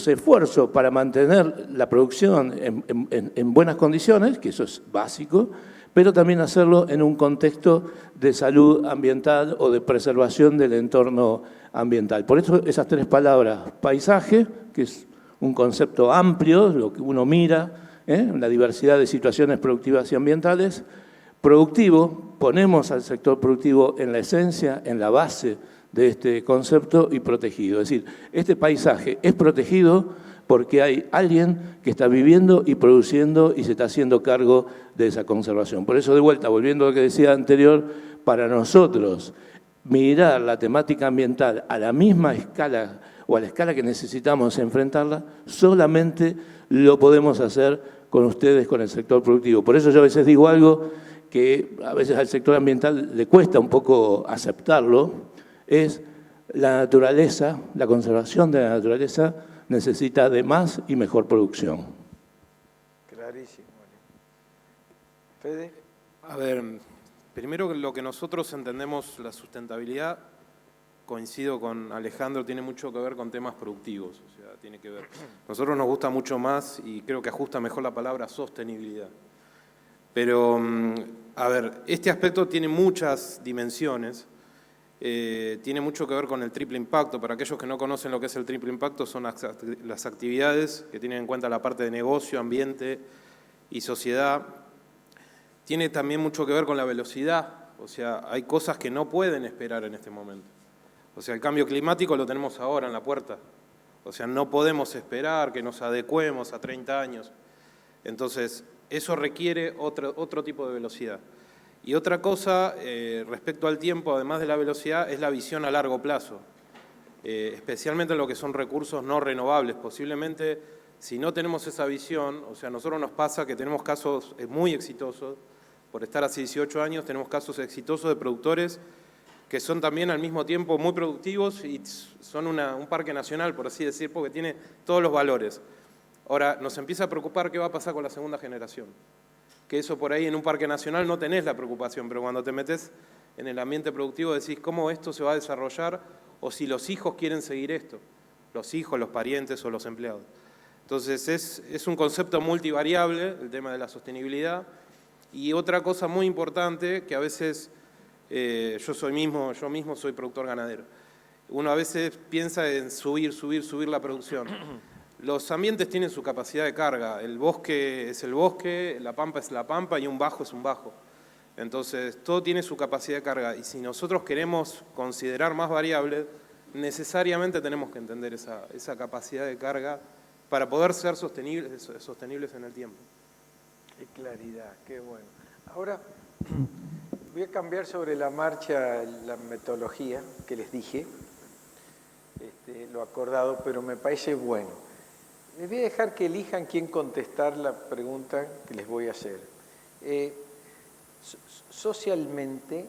esfuerzos para mantener la producción en buenas condiciones, que eso es básico, pero también hacerlo en un contexto de salud ambiental o de preservación del entorno ambiental. Por eso esas tres palabras, paisaje, que es un concepto amplio, lo que uno mira, la diversidad de situaciones productivas y ambientales. Productivo, ponemos al sector productivo en la esencia, en la base de este concepto, y protegido. Es decir, este paisaje es protegido porque hay alguien que está viviendo y produciendo y se está haciendo cargo de esa conservación. Por eso, de vuelta, volviendo a lo que decía anterior, para nosotros mirar la temática ambiental a la misma escala o a la escala que necesitamos enfrentarla, solamente lo podemos hacer con ustedes, con el sector productivo. Por eso yo a veces digo algo que a veces al sector ambiental le cuesta un poco aceptarlo, es la naturaleza, la conservación de la naturaleza necesita de más y mejor producción. Clarísimo. Fede. A ver, primero lo que nosotros entendemos la sustentabilidad, coincido con Alejandro, tiene mucho que ver con temas productivos, o sea, tiene que ver. Nosotros nos gusta mucho más, y creo que ajusta mejor la palabra sostenibilidad. Pero, a ver, este aspecto tiene muchas dimensiones, tiene mucho que ver con el triple impacto. Para aquellos que no conocen lo que es el triple impacto, son las actividades que tienen en cuenta la parte de negocio, ambiente y sociedad. Tiene también mucho que ver con la velocidad, o sea, hay cosas que no pueden esperar en este momento. O sea, el cambio climático lo tenemos ahora en la puerta. O sea, no podemos esperar que nos adecuemos a 30 años. Entonces, eso requiere otro tipo de velocidad. Y otra cosa, respecto al tiempo, además de la velocidad, es la visión a largo plazo, especialmente en lo que son recursos no renovables. Posiblemente, si no tenemos esa visión, o sea, a nosotros nos pasa que tenemos casos muy exitosos, por estar hace 18 años, tenemos casos exitosos de productores que son también al mismo tiempo muy productivos y son un parque nacional, por así decir, porque tiene todos los valores. Ahora, nos empieza a preocupar qué va a pasar con la segunda generación. Que eso por ahí en un parque nacional no tenés la preocupación, pero cuando te metes en el ambiente productivo decís cómo esto se va a desarrollar o si los hijos quieren seguir esto, los hijos, los parientes o los empleados. Entonces es un concepto multivariable, el tema de la sostenibilidad. Y otra cosa muy importante que a veces, yo mismo soy productor ganadero, uno a veces piensa en subir la producción. Los ambientes tienen su capacidad de carga, el bosque es el bosque, la pampa es la pampa y un bajo es un bajo. Entonces, todo tiene su capacidad de carga y si nosotros queremos considerar más variables, necesariamente tenemos que entender esa capacidad de carga para poder ser sostenibles en el tiempo. Qué claridad, qué bueno. Ahora voy a cambiar sobre la marcha la metodología que les dije, lo acordado, pero me parece bueno. Les voy a dejar que elijan quién contestar la pregunta que les voy a hacer. Socialmente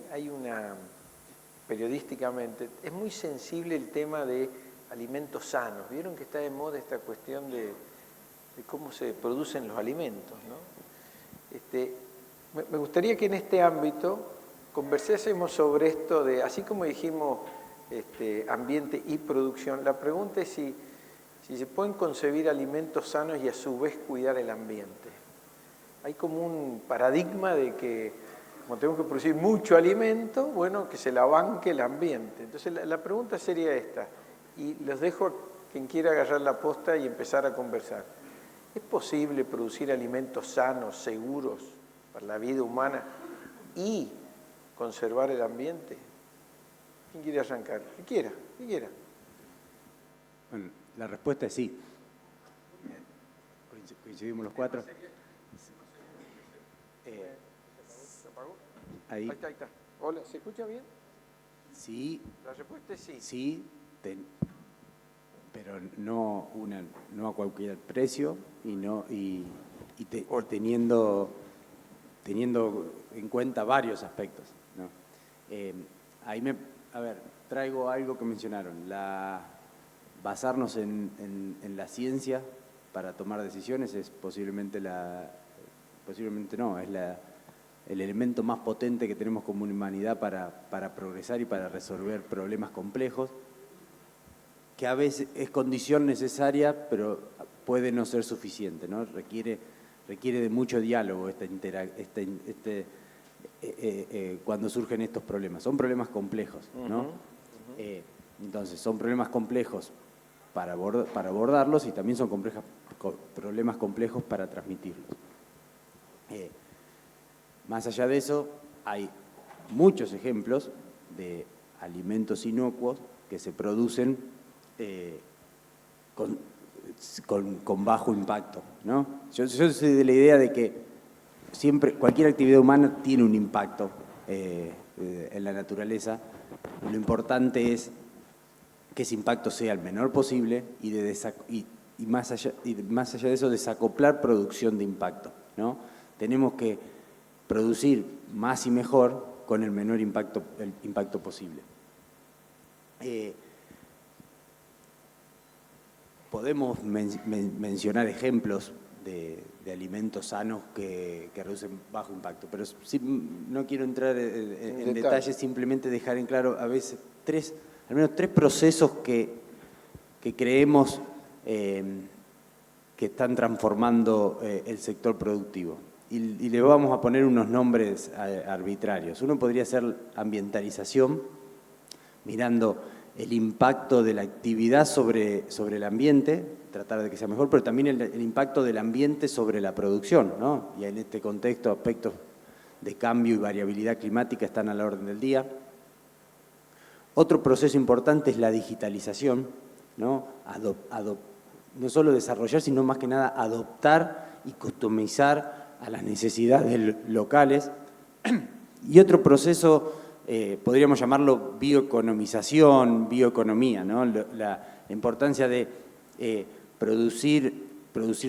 periodísticamente, es muy sensible el tema de alimentos sanos. Vieron que está de moda esta cuestión de cómo se producen los alimentos, ¿no? Me gustaría que en este ámbito conversásemos sobre esto de, así como dijimos ambiente y producción, la pregunta es si se pueden concebir alimentos sanos y a su vez cuidar el ambiente. Hay como un paradigma de que, como tenemos que producir mucho alimento, bueno, que se la banque el ambiente. Entonces la pregunta sería esta, y los dejo a quien quiera agarrar la posta y empezar a conversar. ¿Es posible producir alimentos sanos, seguros para la vida humana y conservar el ambiente? ¿Quién quiere arrancar? ¿Qué quiera? Bueno, la respuesta es sí. Coincidimos los cuatro. Ahí. Ahí está. Hola, ¿se escucha bien? Sí. La respuesta es sí. Sí, pero no a cualquier precio y teniendo en cuenta varios aspectos, ¿no? Traigo algo que mencionaron, basarnos en la ciencia para tomar decisiones es el elemento más potente que tenemos como humanidad para progresar y para resolver problemas complejos, que a veces es condición necesaria, pero puede no ser suficiente, ¿no? Requiere de mucho diálogo cuando surgen estos problemas. Son problemas complejos, ¿no? Entonces, son problemas complejos para abordarlos y también son problemas complejos para transmitirlos. Más allá de eso, hay muchos ejemplos de alimentos inocuos que se producen con bajo impacto, ¿no? Yo soy de la idea de que cualquier actividad humana tiene un impacto en la naturaleza. Lo importante es que ese impacto sea el menor posible y más allá de eso, desacoplar producción de impacto, ¿no? Tenemos que producir más y mejor con el menor impacto posible. Podemos mencionar ejemplos de alimentos sanos que reducen bajo impacto, pero no quiero entrar en detalles, simplemente dejar en claro a veces al menos tres procesos que creemos que están transformando el sector productivo. Y le vamos a poner unos nombres arbitrarios. Uno podría ser ambientalización, mirando el impacto de la actividad sobre el ambiente, tratar de que sea mejor, pero también el impacto del ambiente sobre la producción, ¿no? Y en este contexto, aspectos de cambio y variabilidad climática están a la orden del día. Otro proceso importante es la digitalización, ¿no? No solo desarrollar, sino más que nada adoptar y customizar a las necesidades locales. Y otro proceso, podríamos llamarlo bioeconomización, bioeconomía, ¿no? La importancia de producir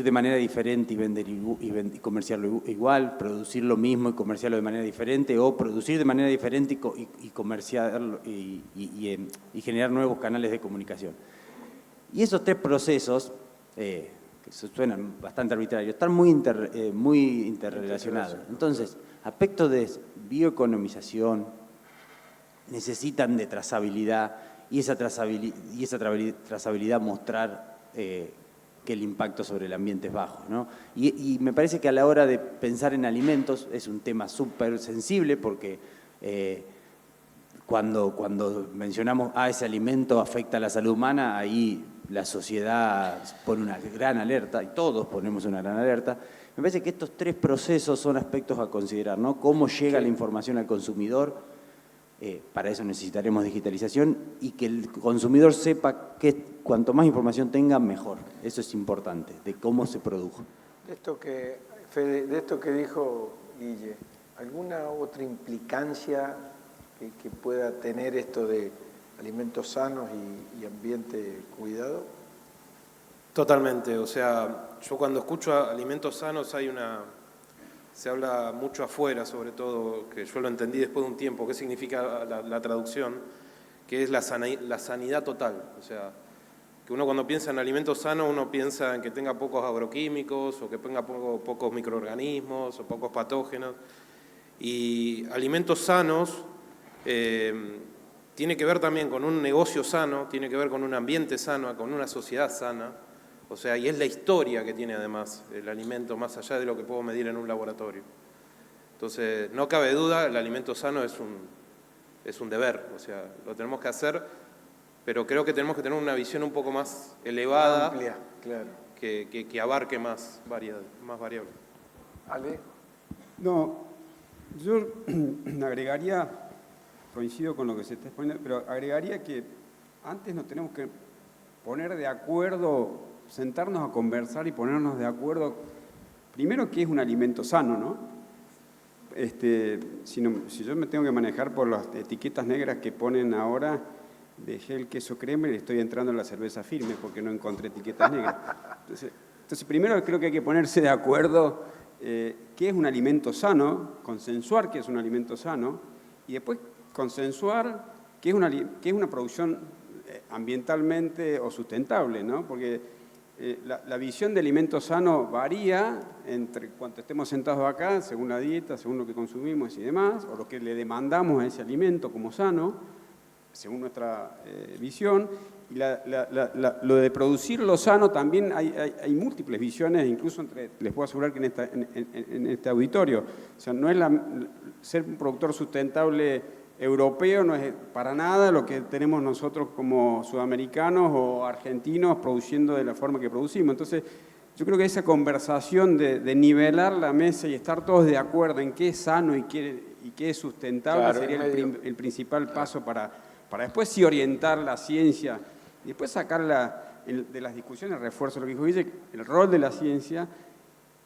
de manera diferente y vender y comerciarlo igual, producir lo mismo y comerciarlo de manera diferente, o producir de manera diferente y comerciarlo y generar nuevos canales de comunicación. Y esos tres procesos, que suenan bastante arbitrarios, están muy interrelacionados. Entonces, aspectos de bioeconomización necesitan de trazabilidad y esa trazabilidad mostrar que el impacto sobre el ambiente es bajo, ¿no? Y me parece que a la hora de pensar en alimentos es un tema súper sensible porque cuando mencionamos ese alimento afecta a la salud humana, ahí la sociedad pone una gran alerta y todos ponemos una gran alerta. Me parece que estos tres procesos son aspectos a considerar, ¿no? Cómo llega la información al consumidor, para eso necesitaremos digitalización y que el consumidor sepa que cuanto más información tenga, mejor. Eso es importante, de cómo se produjo. Fede, de esto que dijo Guille, ¿alguna otra implicancia que pueda tener esto de alimentos sanos y ambiente cuidado? Totalmente, o sea, yo cuando escucho alimentos sanos se habla mucho afuera, sobre todo, que yo lo entendí después de un tiempo, qué significa la traducción, que es la sanidad total. O sea, que uno cuando piensa en alimentos sanos, uno piensa en que tenga pocos agroquímicos, o que tenga pocos microorganismos, o pocos patógenos. Y alimentos sanos tiene que ver también con un negocio sano, tiene que ver con un ambiente sano, con una sociedad sana. O sea, y es la historia que tiene además el alimento, más allá de lo que puedo medir en un laboratorio. Entonces, no cabe duda, el alimento sano es un deber, o sea, lo tenemos que hacer, pero creo que tenemos que tener una visión un poco más elevada, amplia, claro, que abarque más variables. ¿Ale? No, yo agregaría, coincido con lo que se está exponiendo, pero agregaría que antes nos tenemos que poner de acuerdo, sentarnos a conversar y ponernos de acuerdo, primero, qué es un alimento sano, ¿no? Si yo me tengo que manejar por las etiquetas negras que ponen ahora, dejé el queso crema y estoy entrando en la cerveza firme porque no encontré etiquetas negras. Entonces, primero creo que hay que ponerse de acuerdo qué es un alimento sano, consensuar qué es un alimento sano, y después consensuar qué es una producción ambientalmente o sustentable, ¿no? Porque la visión de alimento sano varía entre cuanto estemos sentados acá, según la dieta, según lo que consumimos y demás, o lo que le demandamos a ese alimento como sano, según nuestra visión. Y lo de producir lo sano también hay múltiples visiones, incluso les puedo asegurar que en este auditorio. O sea, no es ser un productor sustentable europeo no es para nada lo que tenemos nosotros como sudamericanos o argentinos produciendo de la forma que producimos. Entonces, yo creo que esa conversación de nivelar la mesa y estar todos de acuerdo en qué es sano y qué es sustentable, claro, sería el principal paso para después sí orientar la ciencia y después sacar de las discusiones, refuerzo lo que dijo Guille, el rol de la ciencia.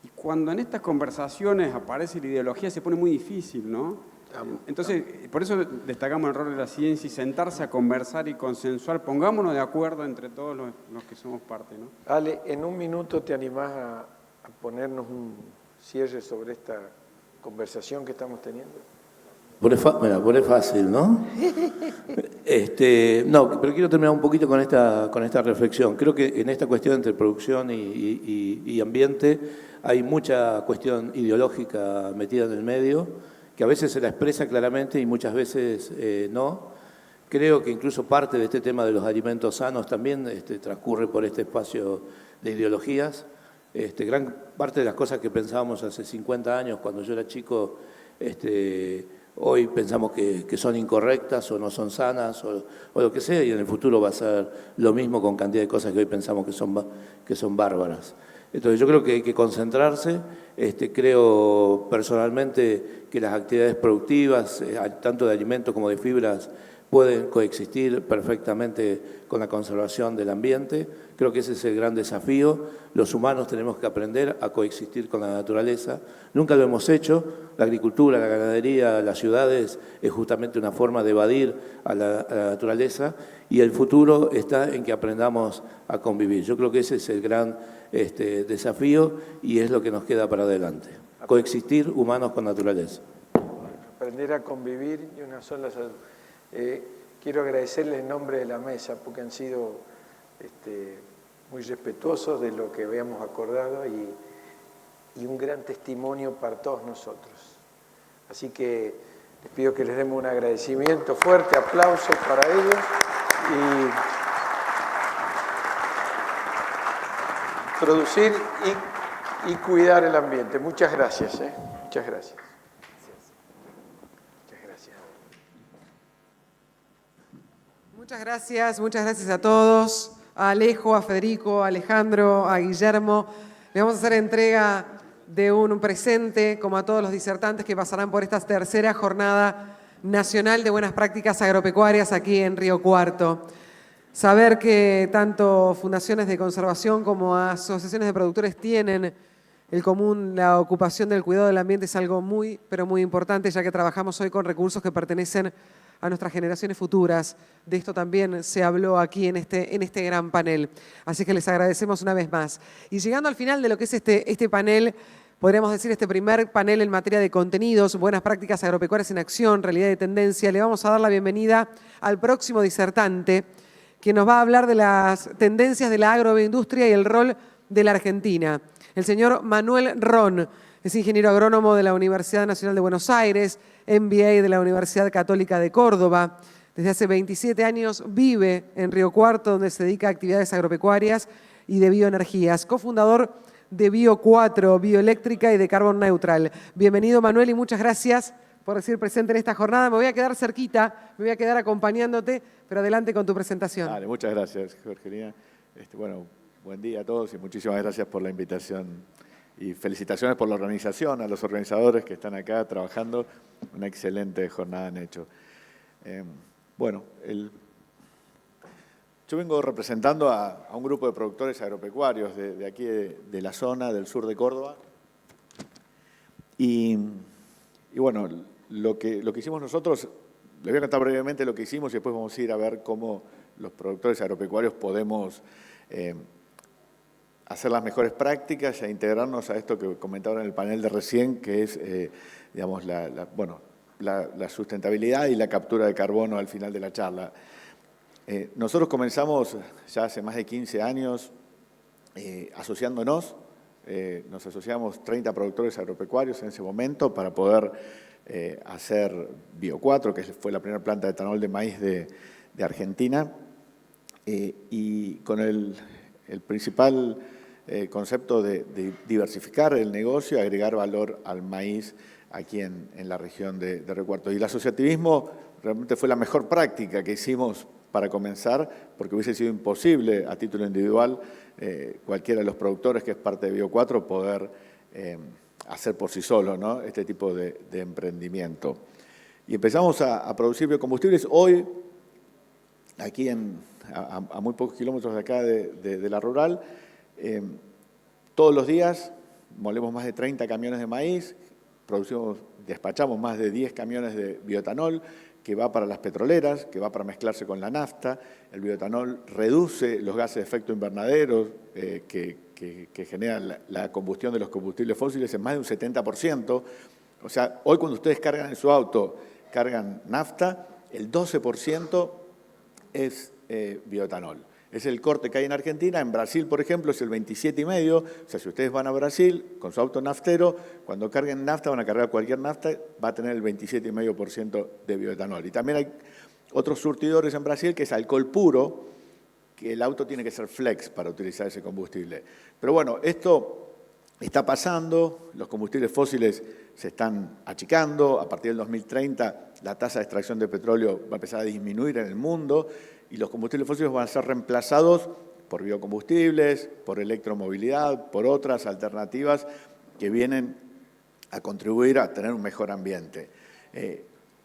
Y cuando en estas conversaciones aparece la ideología se pone muy difícil, ¿no? Entonces, por eso destacamos el rol de la ciencia y sentarse a conversar y consensuar, pongámonos de acuerdo entre todos los que somos parte, ¿no? Ale, en un minuto te animás a ponernos un cierre sobre esta conversación que estamos teniendo. Me la pone fácil, ¿no? No, pero quiero terminar un poquito con esta reflexión. Creo que en esta cuestión entre producción y ambiente hay mucha cuestión ideológica metida en el medio, que a veces se la expresa claramente y muchas veces no. Creo que incluso parte de este tema de los alimentos sanos también transcurre por este espacio de ideologías. Gran parte de las cosas que pensábamos hace 50 años, cuando yo era chico, hoy pensamos que son incorrectas o no son sanas o lo que sea, y en el futuro va a ser lo mismo con cantidad de cosas que hoy pensamos que son bárbaras. Entonces yo creo que hay que concentrarse. Creo personalmente que las actividades productivas, tanto de alimentos como de fibras, pueden coexistir perfectamente con la conservación del ambiente. Creo que ese es el gran desafío. Los humanos tenemos que aprender a coexistir con la naturaleza. Nunca lo hemos hecho. La agricultura, la ganadería, las ciudades es justamente una forma de evadir a la naturaleza, y el futuro está en que aprendamos a convivir. Yo creo que ese es el gran desafío y es lo que nos queda para adelante. Coexistir humanos con naturaleza. Aprender a convivir y una sola salud. Quiero agradecerles en nombre de la mesa porque han sido muy respetuosos de lo que habíamos acordado y un gran testimonio para todos nosotros. Así que les pido que les demos un agradecimiento fuerte, aplausos para ellos y producir y cuidar el ambiente. Muchas gracias. Muchas gracias. Muchas gracias a todos, a Alejo, a Federico, a Alejandro, a Guillermo. Le vamos a hacer entrega de un presente, como a todos los disertantes que pasarán por esta tercera jornada nacional de buenas prácticas agropecuarias aquí en Río Cuarto. Saber que tanto fundaciones de conservación como asociaciones de productores tienen el común la ocupación del cuidado del ambiente es algo muy, pero muy importante, ya que trabajamos hoy con recursos que pertenecen a nuestras generaciones futuras. De esto también se habló aquí en este gran panel. Así que les agradecemos una vez más. Y llegando al final de lo que es este panel, podríamos decir este primer panel en materia de contenidos, buenas prácticas agropecuarias en acción, realidad y tendencia, le vamos a dar la bienvenida al próximo disertante, que nos va a hablar de las tendencias de la agroindustria y el rol de la Argentina. El señor Manuel Ron es ingeniero agrónomo de la Universidad Nacional de Buenos Aires, MBA de la Universidad Católica de Córdoba. Desde hace 27 años vive en Río Cuarto, donde se dedica a actividades agropecuarias y de bioenergías. Cofundador de Bio4, Bioeléctrica y de Carbon Neutral. Bienvenido, Manuel, y muchas gracias por decir presente en esta jornada. Me voy a quedar cerquita, me voy a quedar acompañándote, pero adelante con tu presentación. Vale, muchas gracias, Jorgelina. Bueno, buen día a todos y muchísimas gracias por la invitación. Y felicitaciones por la organización, a los organizadores que están acá trabajando. Una excelente jornada han hecho. Yo vengo representando a un grupo de productores agropecuarios de aquí, de la zona del sur de Córdoba. Y bueno, lo que hicimos nosotros, les voy a contar brevemente lo que hicimos y después vamos a ir a ver cómo los productores agropecuarios podemos hacer las mejores prácticas e integrarnos a esto que comentaron en el panel de recién, que es, digamos, la sustentabilidad y la captura de carbono al final de la charla. Nosotros comenzamos ya hace más de 15 años asociándonos. Nos asociamos 30 productores agropecuarios en ese momento para poder hacer Bio4, que fue la primera planta de etanol de maíz de Argentina, y con el principal concepto de diversificar el negocio, agregar valor al maíz aquí en la región de Río Cuarto. Y el asociativismo realmente fue la mejor práctica que hicimos para comenzar, porque hubiese sido imposible a título individual cualquiera de los productores que es parte de Bio4 poder hacer por sí solo, ¿no?, este tipo de emprendimiento. Y empezamos a producir biocombustibles. Hoy, aquí a muy pocos kilómetros de acá de la rural, todos los días molemos más de 30 camiones de maíz, despachamos más de 10 camiones de bioetanol, que va para las petroleras, que va para mezclarse con la nafta. El bioetanol reduce los gases de efecto invernadero que generan la combustión de los combustibles fósiles en más de un 70%. O sea, hoy cuando ustedes cargan en su auto, cargan nafta, el 12% es bioetanol. Es el corte que hay en Argentina. En Brasil, por ejemplo, es el 27,5%. O sea, si ustedes van a Brasil con su auto naftero, cuando carguen nafta, van a cargar cualquier nafta, va a tener el 27,5% de bioetanol. Y también hay otros surtidores en Brasil que es alcohol puro, que el auto tiene que ser flex para utilizar ese combustible. Pero bueno, esto está pasando, los combustibles fósiles se están achicando. A partir del 2030, la tasa de extracción de petróleo va a empezar a disminuir en el mundo, y los combustibles fósiles van a ser reemplazados por biocombustibles, por electromovilidad, por otras alternativas que vienen a contribuir a tener un mejor ambiente.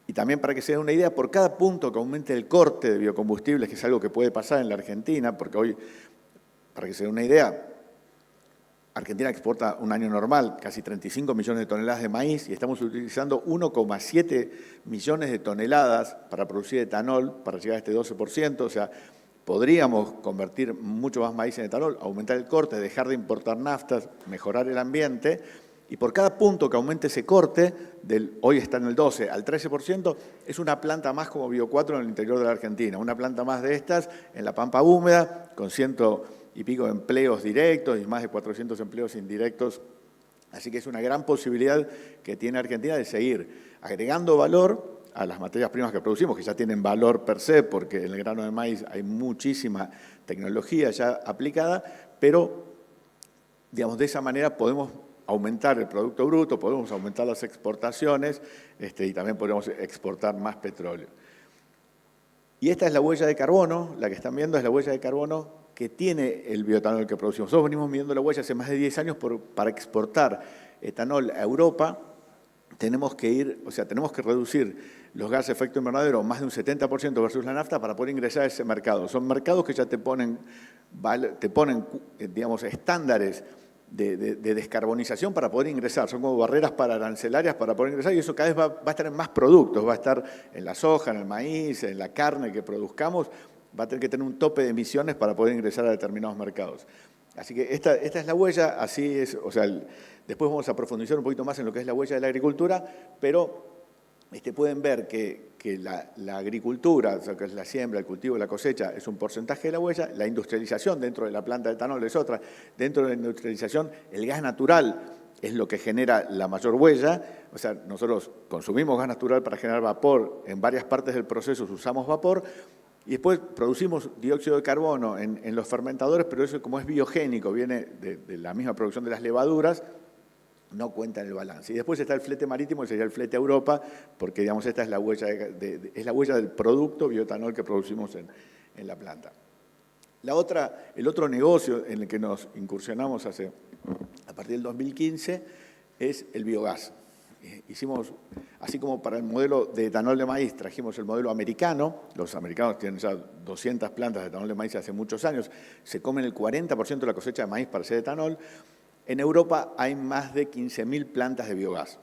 Y también para que se den una idea, por cada punto que aumente el corte de biocombustibles, que es algo que puede pasar en la Argentina, porque hoy, para que se den una idea, Argentina exporta un año normal casi 35 millones de toneladas de maíz y estamos utilizando 1,7 millones de toneladas para producir etanol, para llegar a este 12%, o sea, podríamos convertir mucho más maíz en etanol, aumentar el corte, dejar de importar naftas, mejorar el ambiente, y por cada punto que aumente ese corte, hoy está en el 12 al 13%, es una planta más como Bio4 en el interior de la Argentina, una planta más de estas en la Pampa Húmeda, con 100 y pico de empleos directos y más de 400 empleos indirectos. Así que es una gran posibilidad que tiene Argentina de seguir agregando valor a las materias primas que producimos, que ya tienen valor per se, porque en el grano de maíz hay muchísima tecnología ya aplicada, pero digamos, de esa manera podemos aumentar el Producto Bruto, podemos aumentar las exportaciones y también podemos exportar más petróleo. Y esta es la huella de carbono, la que están viendo es la huella de carbono que tiene el bioetanol que producimos. Nosotros venimos midiendo la huella hace más de 10 años para exportar etanol a Europa. Tenemos que reducir los gases de efecto invernadero más de un 70% versus la nafta para poder ingresar a ese mercado. Son mercados que ya te ponen digamos, estándares de descarbonización para poder ingresar. Son como barreras arancelarias para poder ingresar y eso cada vez va a estar en más productos. Va a estar en la soja, en el maíz, en la carne que produzcamos. Va a tener que tener un tope de emisiones para poder ingresar a determinados mercados. Así que esta es la huella, así es, o sea, después vamos a profundizar un poquito más en lo que es la huella de la agricultura, pero pueden ver que la agricultura, o sea, que es la siembra, el cultivo, la cosecha, es un porcentaje de la huella, la industrialización dentro de la planta de etanol es otra, dentro de la industrialización el gas natural es lo que genera la mayor huella, o sea, nosotros consumimos gas natural para generar vapor, en varias partes del proceso usamos vapor, y después producimos dióxido de carbono en los fermentadores, pero eso como es biogénico, viene de la misma producción de las levaduras, no cuenta en el balance. Y después está el flete marítimo, que sería el flete a Europa, porque digamos esta es la huella, es la huella del producto bioetanol que producimos en la planta. El otro negocio en el que nos incursionamos a partir del 2015 es el biogás. Hicimos, así como para el modelo de etanol de maíz, trajimos el modelo americano. Los americanos tienen ya 200 plantas de etanol de maíz hace muchos años. Se comen el 40% de la cosecha de maíz para hacer etanol. En Europa hay más de 15.000 plantas de biogás.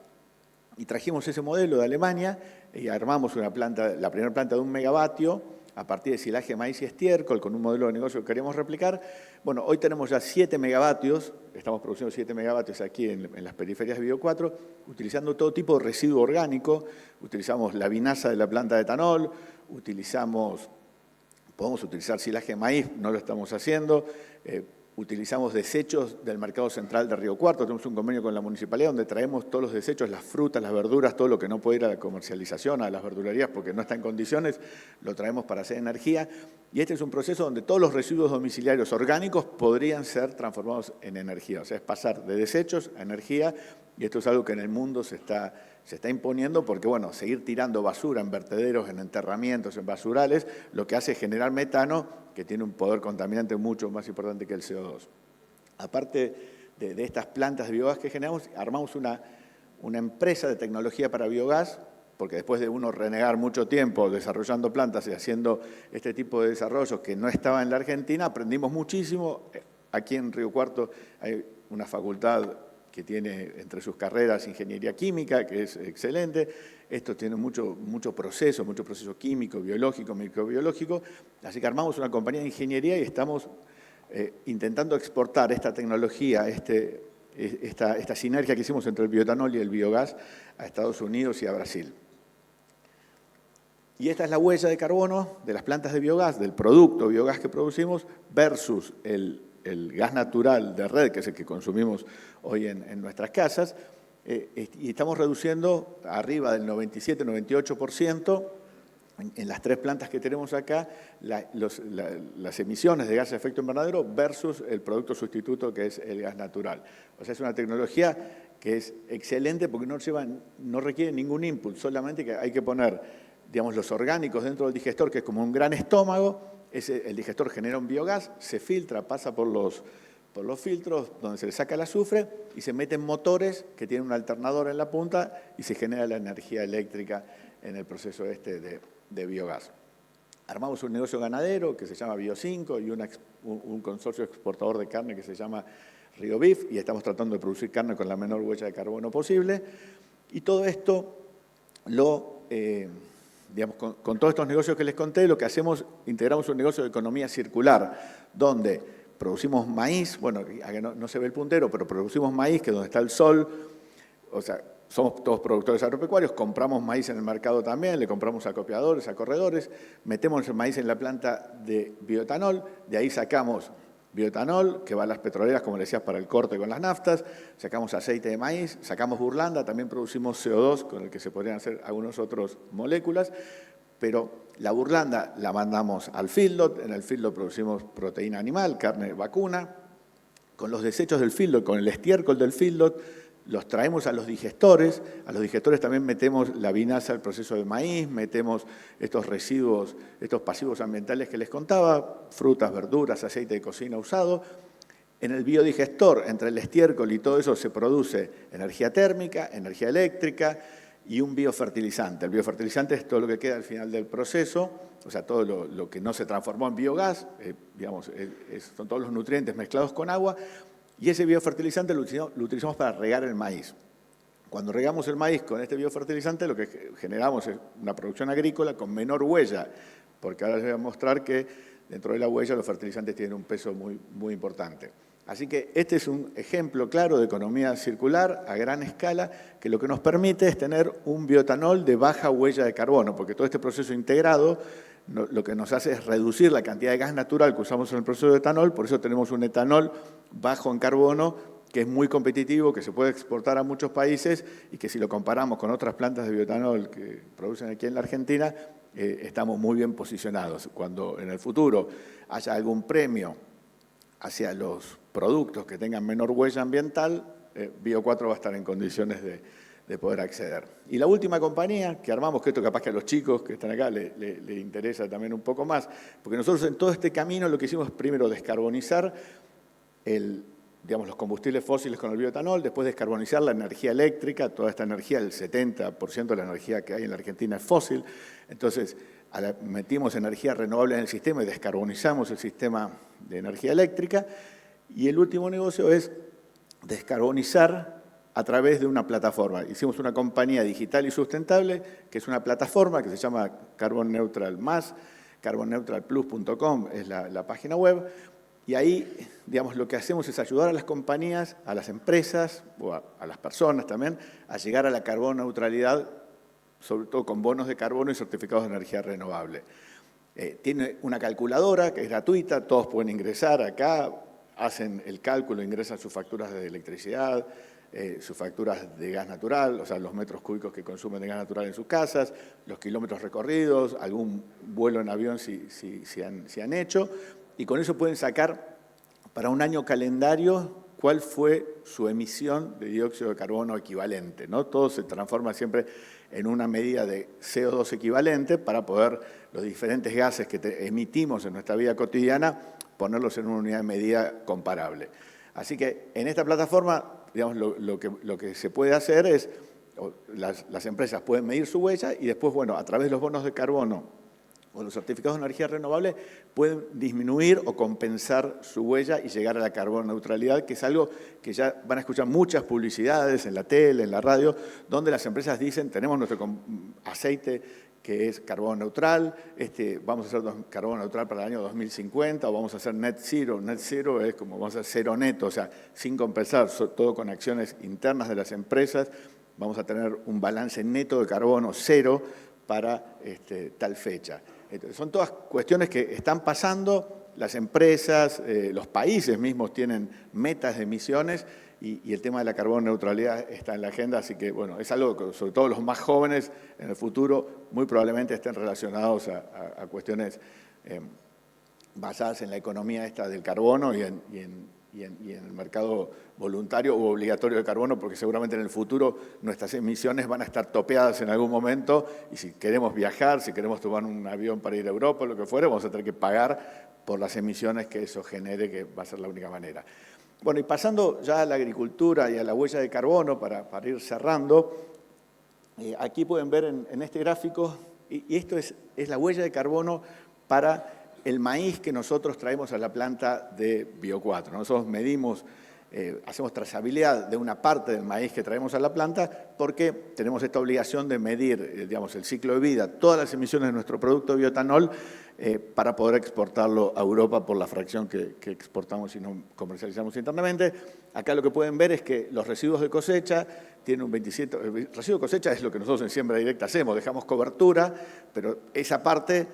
Y trajimos ese modelo de Alemania y armamos la primera planta de 1 megavatio a partir de silaje de maíz y estiércol, con un modelo de negocio que queríamos replicar. Bueno, hoy tenemos ya 7 megavatios, estamos produciendo 7 megavatios aquí en las periferias de Bio4, utilizando todo tipo de residuo orgánico, utilizamos la vinaza de la planta de etanol, podemos utilizar silaje de maíz, no lo estamos haciendo, utilizamos desechos del mercado central de Río Cuarto, tenemos un convenio con la municipalidad donde traemos todos los desechos, las frutas, las verduras, todo lo que no puede ir a la comercialización, a las verdulerías porque no está en condiciones, lo traemos para hacer energía. Y este es un proceso donde todos los residuos domiciliarios orgánicos podrían ser transformados en energía. O sea, es pasar de desechos a energía y esto es algo que en el mundo se está imponiendo porque, bueno, seguir tirando basura en vertederos, en enterramientos, en basurales, lo que hace es generar metano, que tiene un poder contaminante mucho más importante que el CO2. Aparte de estas plantas de biogás que generamos, armamos una empresa de tecnología para biogás, porque después de uno renegar mucho tiempo desarrollando plantas y haciendo este tipo de desarrollos que no estaba en la Argentina, aprendimos muchísimo. Aquí en Río Cuarto hay una facultad que tiene entre sus carreras ingeniería química, que es excelente. Esto tiene mucho proceso químico, biológico, microbiológico. Así que armamos una compañía de ingeniería y estamos intentando exportar esta tecnología, esta sinergia que hicimos entre el bioetanol y el biogás a Estados Unidos y a Brasil. Y esta es la huella de carbono de las plantas de biogás, del producto biogás que producimos, versus el gas natural de red, que es el que consumimos hoy en nuestras casas, y estamos reduciendo arriba del 97-98% en las 3 plantas que tenemos acá las emisiones de gases de efecto invernadero versus el producto sustituto que es el gas natural. O sea, es una tecnología que es excelente porque no requiere ningún input, solamente que hay que poner, digamos, los orgánicos dentro del digestor, que es como un gran estómago. El digestor genera un biogás, se filtra, pasa por los filtros donde se le saca el azufre y se meten motores que tienen un alternador en la punta y se genera la energía eléctrica en el proceso de biogás. Armamos un negocio ganadero que se llama Bio5 y un consorcio exportador de carne que se llama Rio Beef, y estamos tratando de producir carne con la menor huella de carbono posible. Y todo esto, digamos, con todos estos negocios que les conté, lo que hacemos, integramos un negocio de economía circular, donde producimos maíz, bueno, no se ve el puntero, pero producimos maíz, que es donde está el sol, o sea, somos todos productores agropecuarios, compramos maíz en el mercado también, le compramos a acopiadores, a corredores, metemos el maíz en la planta de bioetanol, de ahí sacamos bioetanol, que va a las petroleras, como le decías, para el corte con las naftas, sacamos aceite de maíz, sacamos burlanda, también producimos CO2, con el que se podrían hacer algunas otras moléculas, pero la burlanda la mandamos al feedlot, en el feedlot producimos proteína animal, carne vacuna, con los desechos del feedlot, con el estiércol del feedlot, los traemos a los digestores también metemos la vinaza al proceso de maíz, metemos estos residuos, estos pasivos ambientales que les contaba, frutas, verduras, aceite de cocina usado. En el biodigestor, entre el estiércol y todo eso, se produce energía térmica, energía eléctrica y un biofertilizante. El biofertilizante es todo lo que queda al final del proceso, o sea, todo lo que no se transformó en biogás, digamos, son todos los nutrientes mezclados con agua. Y ese biofertilizante lo utilizamos para regar el maíz. Cuando regamos el maíz con este biofertilizante, lo que generamos es una producción agrícola con menor huella, porque ahora les voy a mostrar que dentro de la huella los fertilizantes tienen un peso muy, muy importante. Así que este es un ejemplo claro de economía circular a gran escala, que lo que nos permite es tener un bioetanol de baja huella de carbono, porque todo este proceso integrado lo que nos hace es reducir la cantidad de gas natural que usamos en el proceso de etanol, por eso tenemos un etanol bajo en carbono, que es muy competitivo, que se puede exportar a muchos países y que si lo comparamos con otras plantas de bioetanol que producen aquí en la Argentina, estamos muy bien posicionados. Cuando en el futuro haya algún premio hacia los productos que tengan menor huella ambiental, Bio4 va a estar en condiciones de poder acceder. Y la última compañía que armamos, que esto capaz que a los chicos que están acá le interesa también un poco más, porque nosotros en todo este camino lo que hicimos es primero descarbonizar los combustibles fósiles con el bioetanol, después descarbonizar la energía eléctrica, toda esta energía, el 70% de la energía que hay en la Argentina es fósil, entonces metimos energía renovable en el sistema y descarbonizamos el sistema de energía eléctrica, y el último negocio es descarbonizar a través de una plataforma. Hicimos una compañía digital y sustentable, que es una plataforma que se llama Carbon Neutral+, carbonneutralplus.com es la página web, y ahí, digamos, lo que hacemos es ayudar a las compañías, a las empresas, o a las personas también, a llegar a la carbono neutralidad, sobre todo con bonos de carbono y certificados de energía renovable. Tiene una calculadora que es gratuita, todos pueden ingresar acá, hacen el cálculo, ingresan sus facturas de electricidad, sus facturas de gas natural, o sea, los metros cúbicos que consumen de gas natural en sus casas, los kilómetros recorridos, algún vuelo en avión si han hecho, y con eso pueden sacar para un año calendario cuál fue su emisión de dióxido de carbono equivalente, ¿no? Todo se transforma siempre en una medida de CO2 equivalente para poder los diferentes gases que emitimos en nuestra vida cotidiana ponerlos en una unidad de medida comparable. Así que en esta plataforma, digamos, lo que se puede hacer es, las empresas pueden medir su huella y después, bueno, a través de los bonos de carbono o los certificados de energía renovable, pueden disminuir o compensar su huella y llegar a la carbono neutralidad, que es algo que ya van a escuchar muchas publicidades en la tele, en la radio, donde las empresas dicen, tenemos nuestro aceite que es carbono neutral, vamos a hacer carbono neutral para el año 2050, o vamos a hacer net zero. Net zero es como vamos a hacer cero neto, o sea, sin compensar, todo con acciones internas de las empresas, vamos a tener un balance neto de carbono cero para tal fecha. Entonces, son todas cuestiones que están pasando, las empresas, los países mismos tienen metas de emisiones y el tema de la carbono neutralidad está en la agenda, así que bueno, es algo que sobre todo los más jóvenes en el futuro muy probablemente estén relacionados a cuestiones basadas en la economía esta del carbono y en el mercado voluntario u obligatorio de carbono, porque seguramente en el futuro nuestras emisiones van a estar topeadas en algún momento y si queremos viajar, si queremos tomar un avión para ir a Europa o lo que fuera, vamos a tener que pagar por las emisiones que eso genere, que va a ser la única manera. Bueno, y pasando ya a la agricultura y a la huella de carbono, para ir cerrando, Aquí pueden ver en este gráfico, y esto es la huella de carbono para el maíz que nosotros traemos a la planta de Bio4. Nosotros medimos, hacemos trazabilidad de una parte del maíz que traemos a la planta porque tenemos esta obligación de medir, digamos, el ciclo de vida, todas las emisiones de nuestro producto bioetanol para poder exportarlo a Europa por la fracción que exportamos y no comercializamos internamente. Acá lo que pueden ver es que los residuos de cosecha tienen un 27%. El residuo de cosecha es lo que nosotros en siembra directa hacemos, dejamos cobertura, pero esa parte,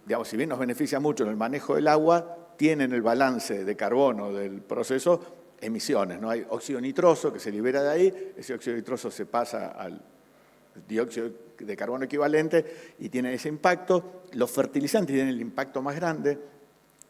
digamos, si bien nos beneficia mucho en el manejo del agua, tiene en el balance de carbono del proceso emisiones, ¿no? Hay óxido nitroso que se libera de ahí, ese óxido nitroso se pasa al dióxido de carbono equivalente y tiene ese impacto. Los fertilizantes tienen el impacto más grande.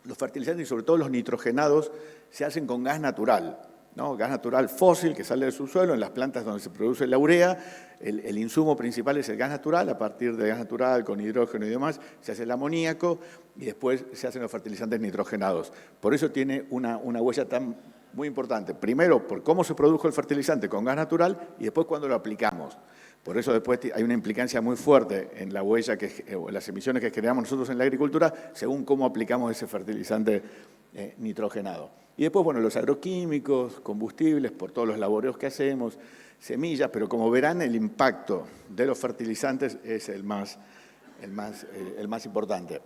Los fertilizantes y sobre todo los nitrogenados se hacen con gas natural, ¿no? Gas natural fósil que sale del subsuelo en las plantas donde se produce la urea. El insumo principal es el gas natural. A partir de gas natural con hidrógeno y demás se hace el amoníaco y después se hacen los fertilizantes nitrogenados. Por eso tiene una huella tan muy importante. Primero, por cómo se produjo el fertilizante con gas natural y después cuando lo aplicamos. Por eso después hay una implicancia muy fuerte en la huella, en las emisiones que generamos nosotros en la agricultura, según cómo aplicamos ese fertilizante nitrogenado. Y después, bueno, los agroquímicos, combustibles, por todos los laboreos que hacemos, semillas, pero como verán, el impacto de los fertilizantes es el más importante.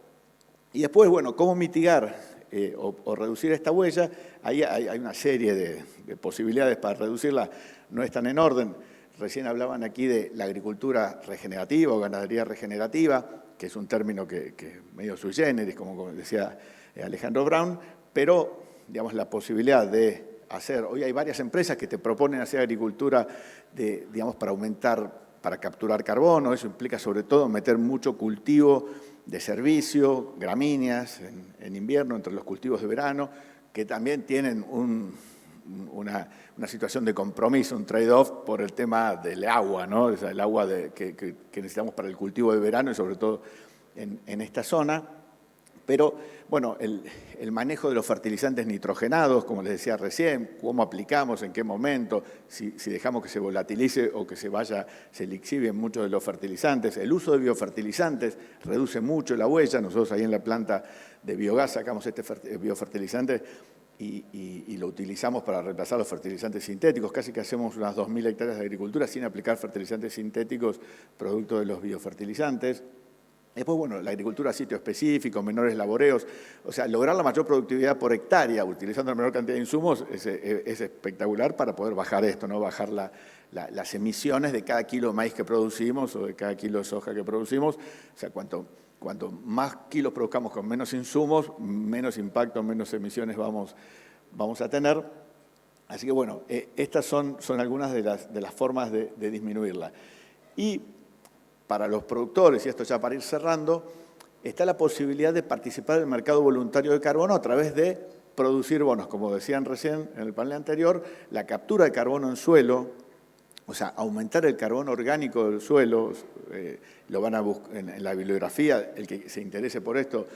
Y después, bueno, cómo mitigar o reducir esta huella. Ahí hay una serie de posibilidades para reducirla, no están en orden. Recién hablaban aquí de la agricultura regenerativa o ganadería regenerativa, que es un término que medio sui generis, como decía Alejandro Brown, pero digamos, la posibilidad de hacer, hoy hay varias empresas que te proponen hacer agricultura digamos, para aumentar, para capturar carbono. Eso implica sobre todo meter mucho cultivo de servicio, gramíneas en invierno, entre los cultivos de verano, que también tienen una situación de compromiso, un trade-off por el tema del agua, ¿no? O sea, el agua que necesitamos para el cultivo de verano y sobre todo en esta zona. Pero, bueno, el manejo de los fertilizantes nitrogenados, como les decía recién, cómo aplicamos, en qué momento, si dejamos que se volatilice o que se lixivien muchos de los fertilizantes. El uso de biofertilizantes reduce mucho la huella. Nosotros ahí en la planta de biogás sacamos este biofertilizante y lo utilizamos para reemplazar los fertilizantes sintéticos. Casi que hacemos unas 2.000 hectáreas de agricultura sin aplicar fertilizantes sintéticos producto de los biofertilizantes. Después, bueno, la agricultura a sitio específico, menores laboreos, o sea, lograr la mayor productividad por hectárea utilizando la menor cantidad de insumos es espectacular para poder bajar esto, ¿no? Bajar las emisiones de cada kilo de maíz que producimos o de cada kilo de soja que producimos. O sea, cuanto más kilos produzcamos con menos insumos, menos impacto, menos emisiones vamos a tener. Así que, bueno, estas son algunas de las formas de disminuirla. Y para los productores, y esto ya para ir cerrando, está la posibilidad de participar del mercado voluntario de carbono a través de producir bonos. Como decían recién en el panel anterior, la captura de carbono en suelo, o sea, aumentar el carbono orgánico del suelo, lo van a buscar en la bibliografía, el que se interese por esto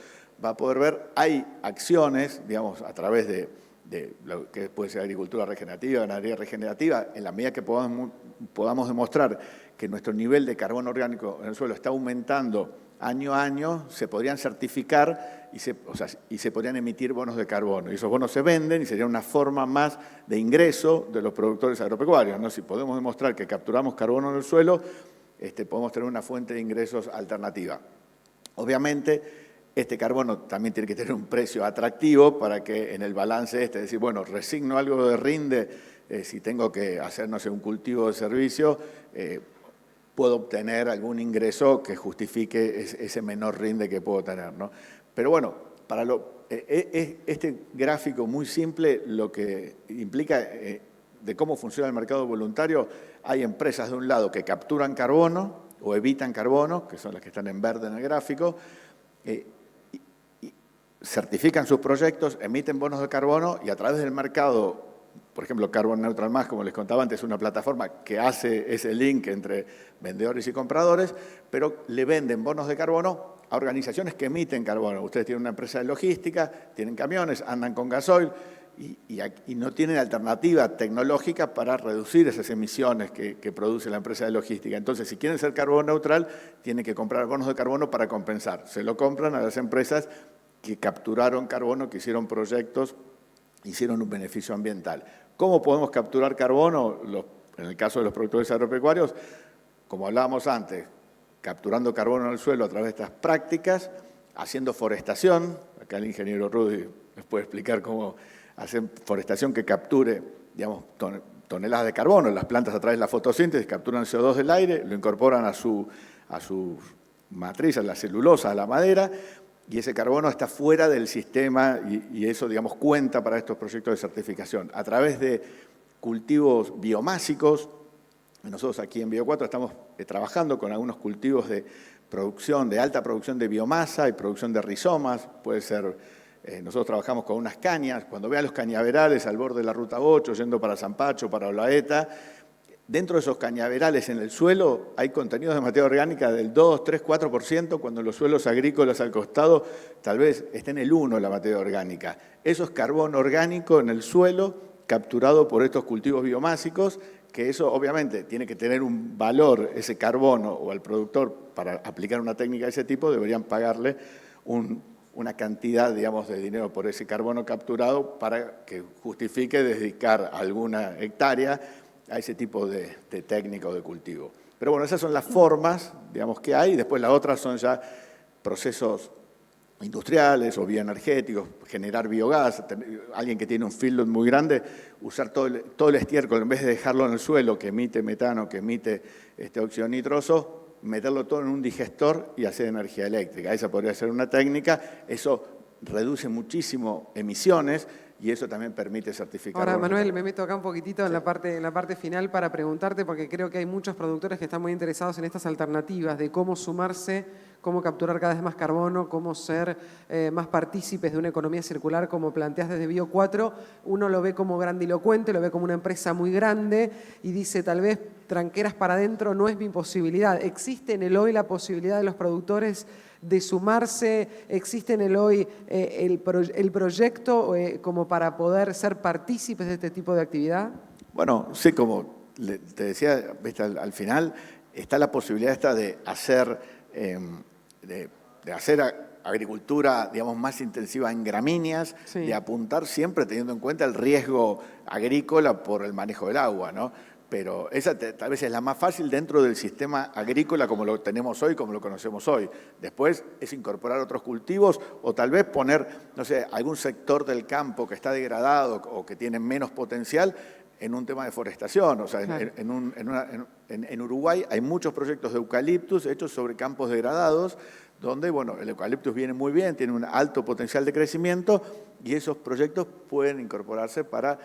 va a poder ver, hay acciones, digamos, a través de lo que puede ser agricultura regenerativa, ganadería regenerativa, en la medida que podamos demostrar que nuestro nivel de carbono orgánico en el suelo está aumentando año a año, se podrían certificar y se podrían emitir bonos de carbono. Y esos bonos se venden y sería una forma más de ingreso de los productores agropecuarios, ¿no? Si podemos demostrar que capturamos carbono en el suelo, podemos tener una fuente de ingresos alternativa. Obviamente, este carbono también tiene que tener un precio atractivo para que en el balance decir, bueno, resigno algo de rinde, si tengo que hacer, no sé, un cultivo de servicio, puedo obtener algún ingreso que justifique ese menor rinde que puedo tener, ¿no? Pero bueno, este gráfico muy simple lo que implica de cómo funciona el mercado voluntario, hay empresas de un lado que capturan carbono o evitan carbono, que son las que están en verde en el gráfico, certifican sus proyectos, emiten bonos de carbono y a través del mercado, por ejemplo, Carbon Neutral Más, como les contaba antes, es una plataforma que hace ese link entre vendedores y compradores, pero le venden bonos de carbono a organizaciones que emiten carbono. Ustedes tienen una empresa de logística, tienen camiones, andan con gasoil y no tienen alternativa tecnológica para reducir esas emisiones que produce la empresa de logística. Entonces, si quieren ser carbono neutral, tienen que comprar bonos de carbono para compensar. Se lo compran a las empresas que capturaron carbono, que hicieron proyectos, hicieron un beneficio ambiental. ¿Cómo podemos capturar carbono? En el caso de los productores agropecuarios, como hablábamos antes, capturando carbono en el suelo a través de estas prácticas, haciendo forestación. Acá el ingeniero Rudy les puede explicar cómo hacen forestación que capture, digamos, toneladas de carbono. Las plantas a través de la fotosíntesis capturan el CO2 del aire, lo incorporan a su matriz, a la celulosa, a la madera, y ese carbono está fuera del sistema y eso, digamos, cuenta para estos proyectos de certificación. A través de cultivos biomásicos, nosotros aquí en Bio4 estamos trabajando con algunos cultivos de producción, de alta producción de biomasa y producción de rizomas. Puede ser, nosotros trabajamos con unas cañas. Cuando vean los cañaverales al borde de la Ruta 8, yendo para Zampacho, para Olaeta, dentro de esos cañaverales en el suelo hay contenidos de materia orgánica del 2, 3, 4%, cuando los suelos agrícolas al costado tal vez esté en el 1% la materia orgánica. Eso es carbono orgánico en el suelo capturado por estos cultivos biomásicos, que eso obviamente tiene que tener un valor, ese carbono, o al productor para aplicar una técnica de ese tipo deberían pagarle una cantidad, digamos, de dinero por ese carbono capturado para que justifique dedicar alguna hectárea a ese tipo de técnica o de cultivo. Pero bueno, esas son las formas, digamos, que hay, y después las otras son ya procesos industriales o bioenergéticos, generar biogás. Alguien que tiene un feedlot muy grande, usar todo el estiércol, en vez de dejarlo en el suelo, que emite metano, que emite óxido nitroso, meterlo todo en un digestor y hacer energía eléctrica. Esa podría ser una técnica. Eso reduce muchísimo emisiones y eso también permite certificar. Ahora, Manuel, me meto acá un poquitito en la parte final para preguntarte, porque creo que hay muchos productores que están muy interesados en estas alternativas de cómo sumarse, cómo capturar cada vez más carbono, cómo ser más partícipes de una economía circular, como planteas desde Bio4. Uno lo ve como grandilocuente, lo ve como una empresa muy grande y dice, tal vez tranqueras para adentro no es mi posibilidad. ¿Existe en el hoy la posibilidad de los productores de sumarse? ¿Existe en el hoy el proyecto como para poder ser partícipes de este tipo de actividad? Bueno, sí, como te decía, al final está la posibilidad esta de hacer, agricultura, digamos, más intensiva en gramíneas, sí, de apuntar siempre teniendo en cuenta el riesgo agrícola por el manejo del agua, ¿no? Pero esa tal vez es la más fácil dentro del sistema agrícola como lo tenemos hoy, como lo conocemos hoy. Después es incorporar otros cultivos o tal vez poner, no sé, algún sector del campo que está degradado o que tiene menos potencial en un tema de forestación. O sea, claro, en Uruguay hay muchos proyectos de eucaliptus hechos sobre campos degradados, donde, bueno, el eucaliptus viene muy bien, tiene un alto potencial de crecimiento y esos proyectos pueden incorporarse para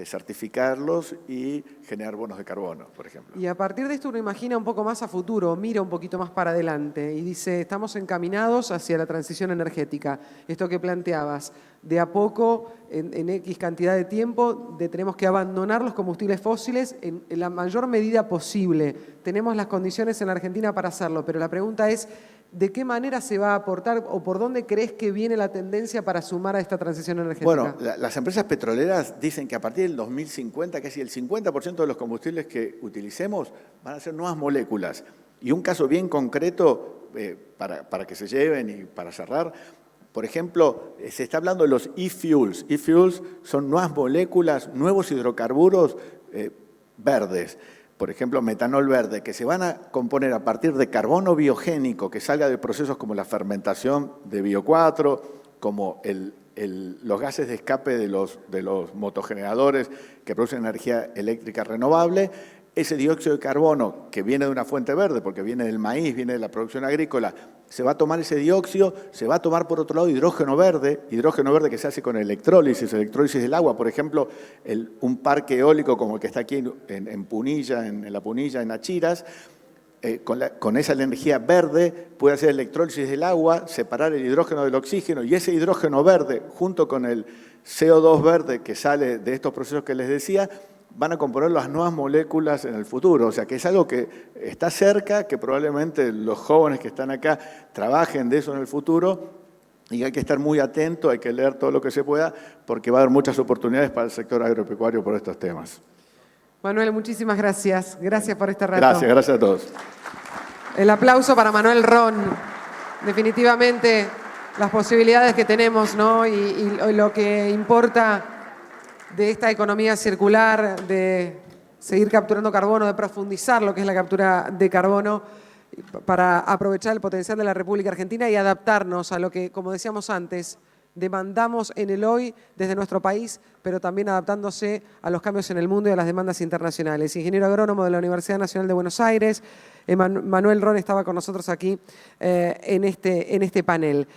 certificarlos y generar bonos de carbono, por ejemplo. Y a partir de esto uno imagina un poco más a futuro, mira un poquito más para adelante y dice, estamos encaminados hacia la transición energética. Esto que planteabas, de a poco, en X cantidad de tiempo, tenemos que abandonar los combustibles fósiles en la mayor medida posible. Tenemos las condiciones en la Argentina para hacerlo, pero la pregunta es, ¿de qué manera se va a aportar o por dónde crees que viene la tendencia para sumar a esta transición energética? Bueno, las empresas petroleras dicen que a partir del 2050 casi el 50% de los combustibles que utilicemos van a ser nuevas moléculas. Y un caso bien concreto, para que se lleven y para cerrar, por ejemplo, se está hablando de los e-fuels. E-fuels son nuevas moléculas, nuevos hidrocarburos verdes. Por ejemplo, metanol verde, que se van a componer a partir de carbono biogénico que salga de procesos como la fermentación de Bio4, como los gases de escape de los motogeneradores que producen energía eléctrica renovable. Ese dióxido de carbono que viene de una fuente verde, porque viene del maíz, viene de la producción agrícola, se va a tomar ese dióxido, se va a tomar por otro lado hidrógeno verde que se hace con electrólisis del agua. Por ejemplo, un parque eólico como el que está aquí en Punilla, en La Punilla, en Achiras, con esa energía verde puede hacer electrólisis del agua, separar el hidrógeno del oxígeno y ese hidrógeno verde junto con el CO2 verde que sale de estos procesos que les decía, van a componer las nuevas moléculas en el futuro. O sea, que es algo que está cerca, que probablemente los jóvenes que están acá trabajen de eso en el futuro y hay que estar muy atento, hay que leer todo lo que se pueda, porque va a haber muchas oportunidades para el sector agropecuario por estos temas. Manuel, muchísimas gracias. Gracias por este rato. Gracias a todos. El aplauso para Manuel Ron. Definitivamente las posibilidades que tenemos, ¿no? y lo que importa de esta economía circular, de seguir capturando carbono, de profundizar lo que es la captura de carbono para aprovechar el potencial de la República Argentina y adaptarnos a lo que, como decíamos antes, demandamos en el hoy desde nuestro país, pero también adaptándose a los cambios en el mundo y a las demandas internacionales. Ingeniero agrónomo de la Universidad Nacional de Buenos Aires, Manuel Ron estaba con nosotros aquí en este panel.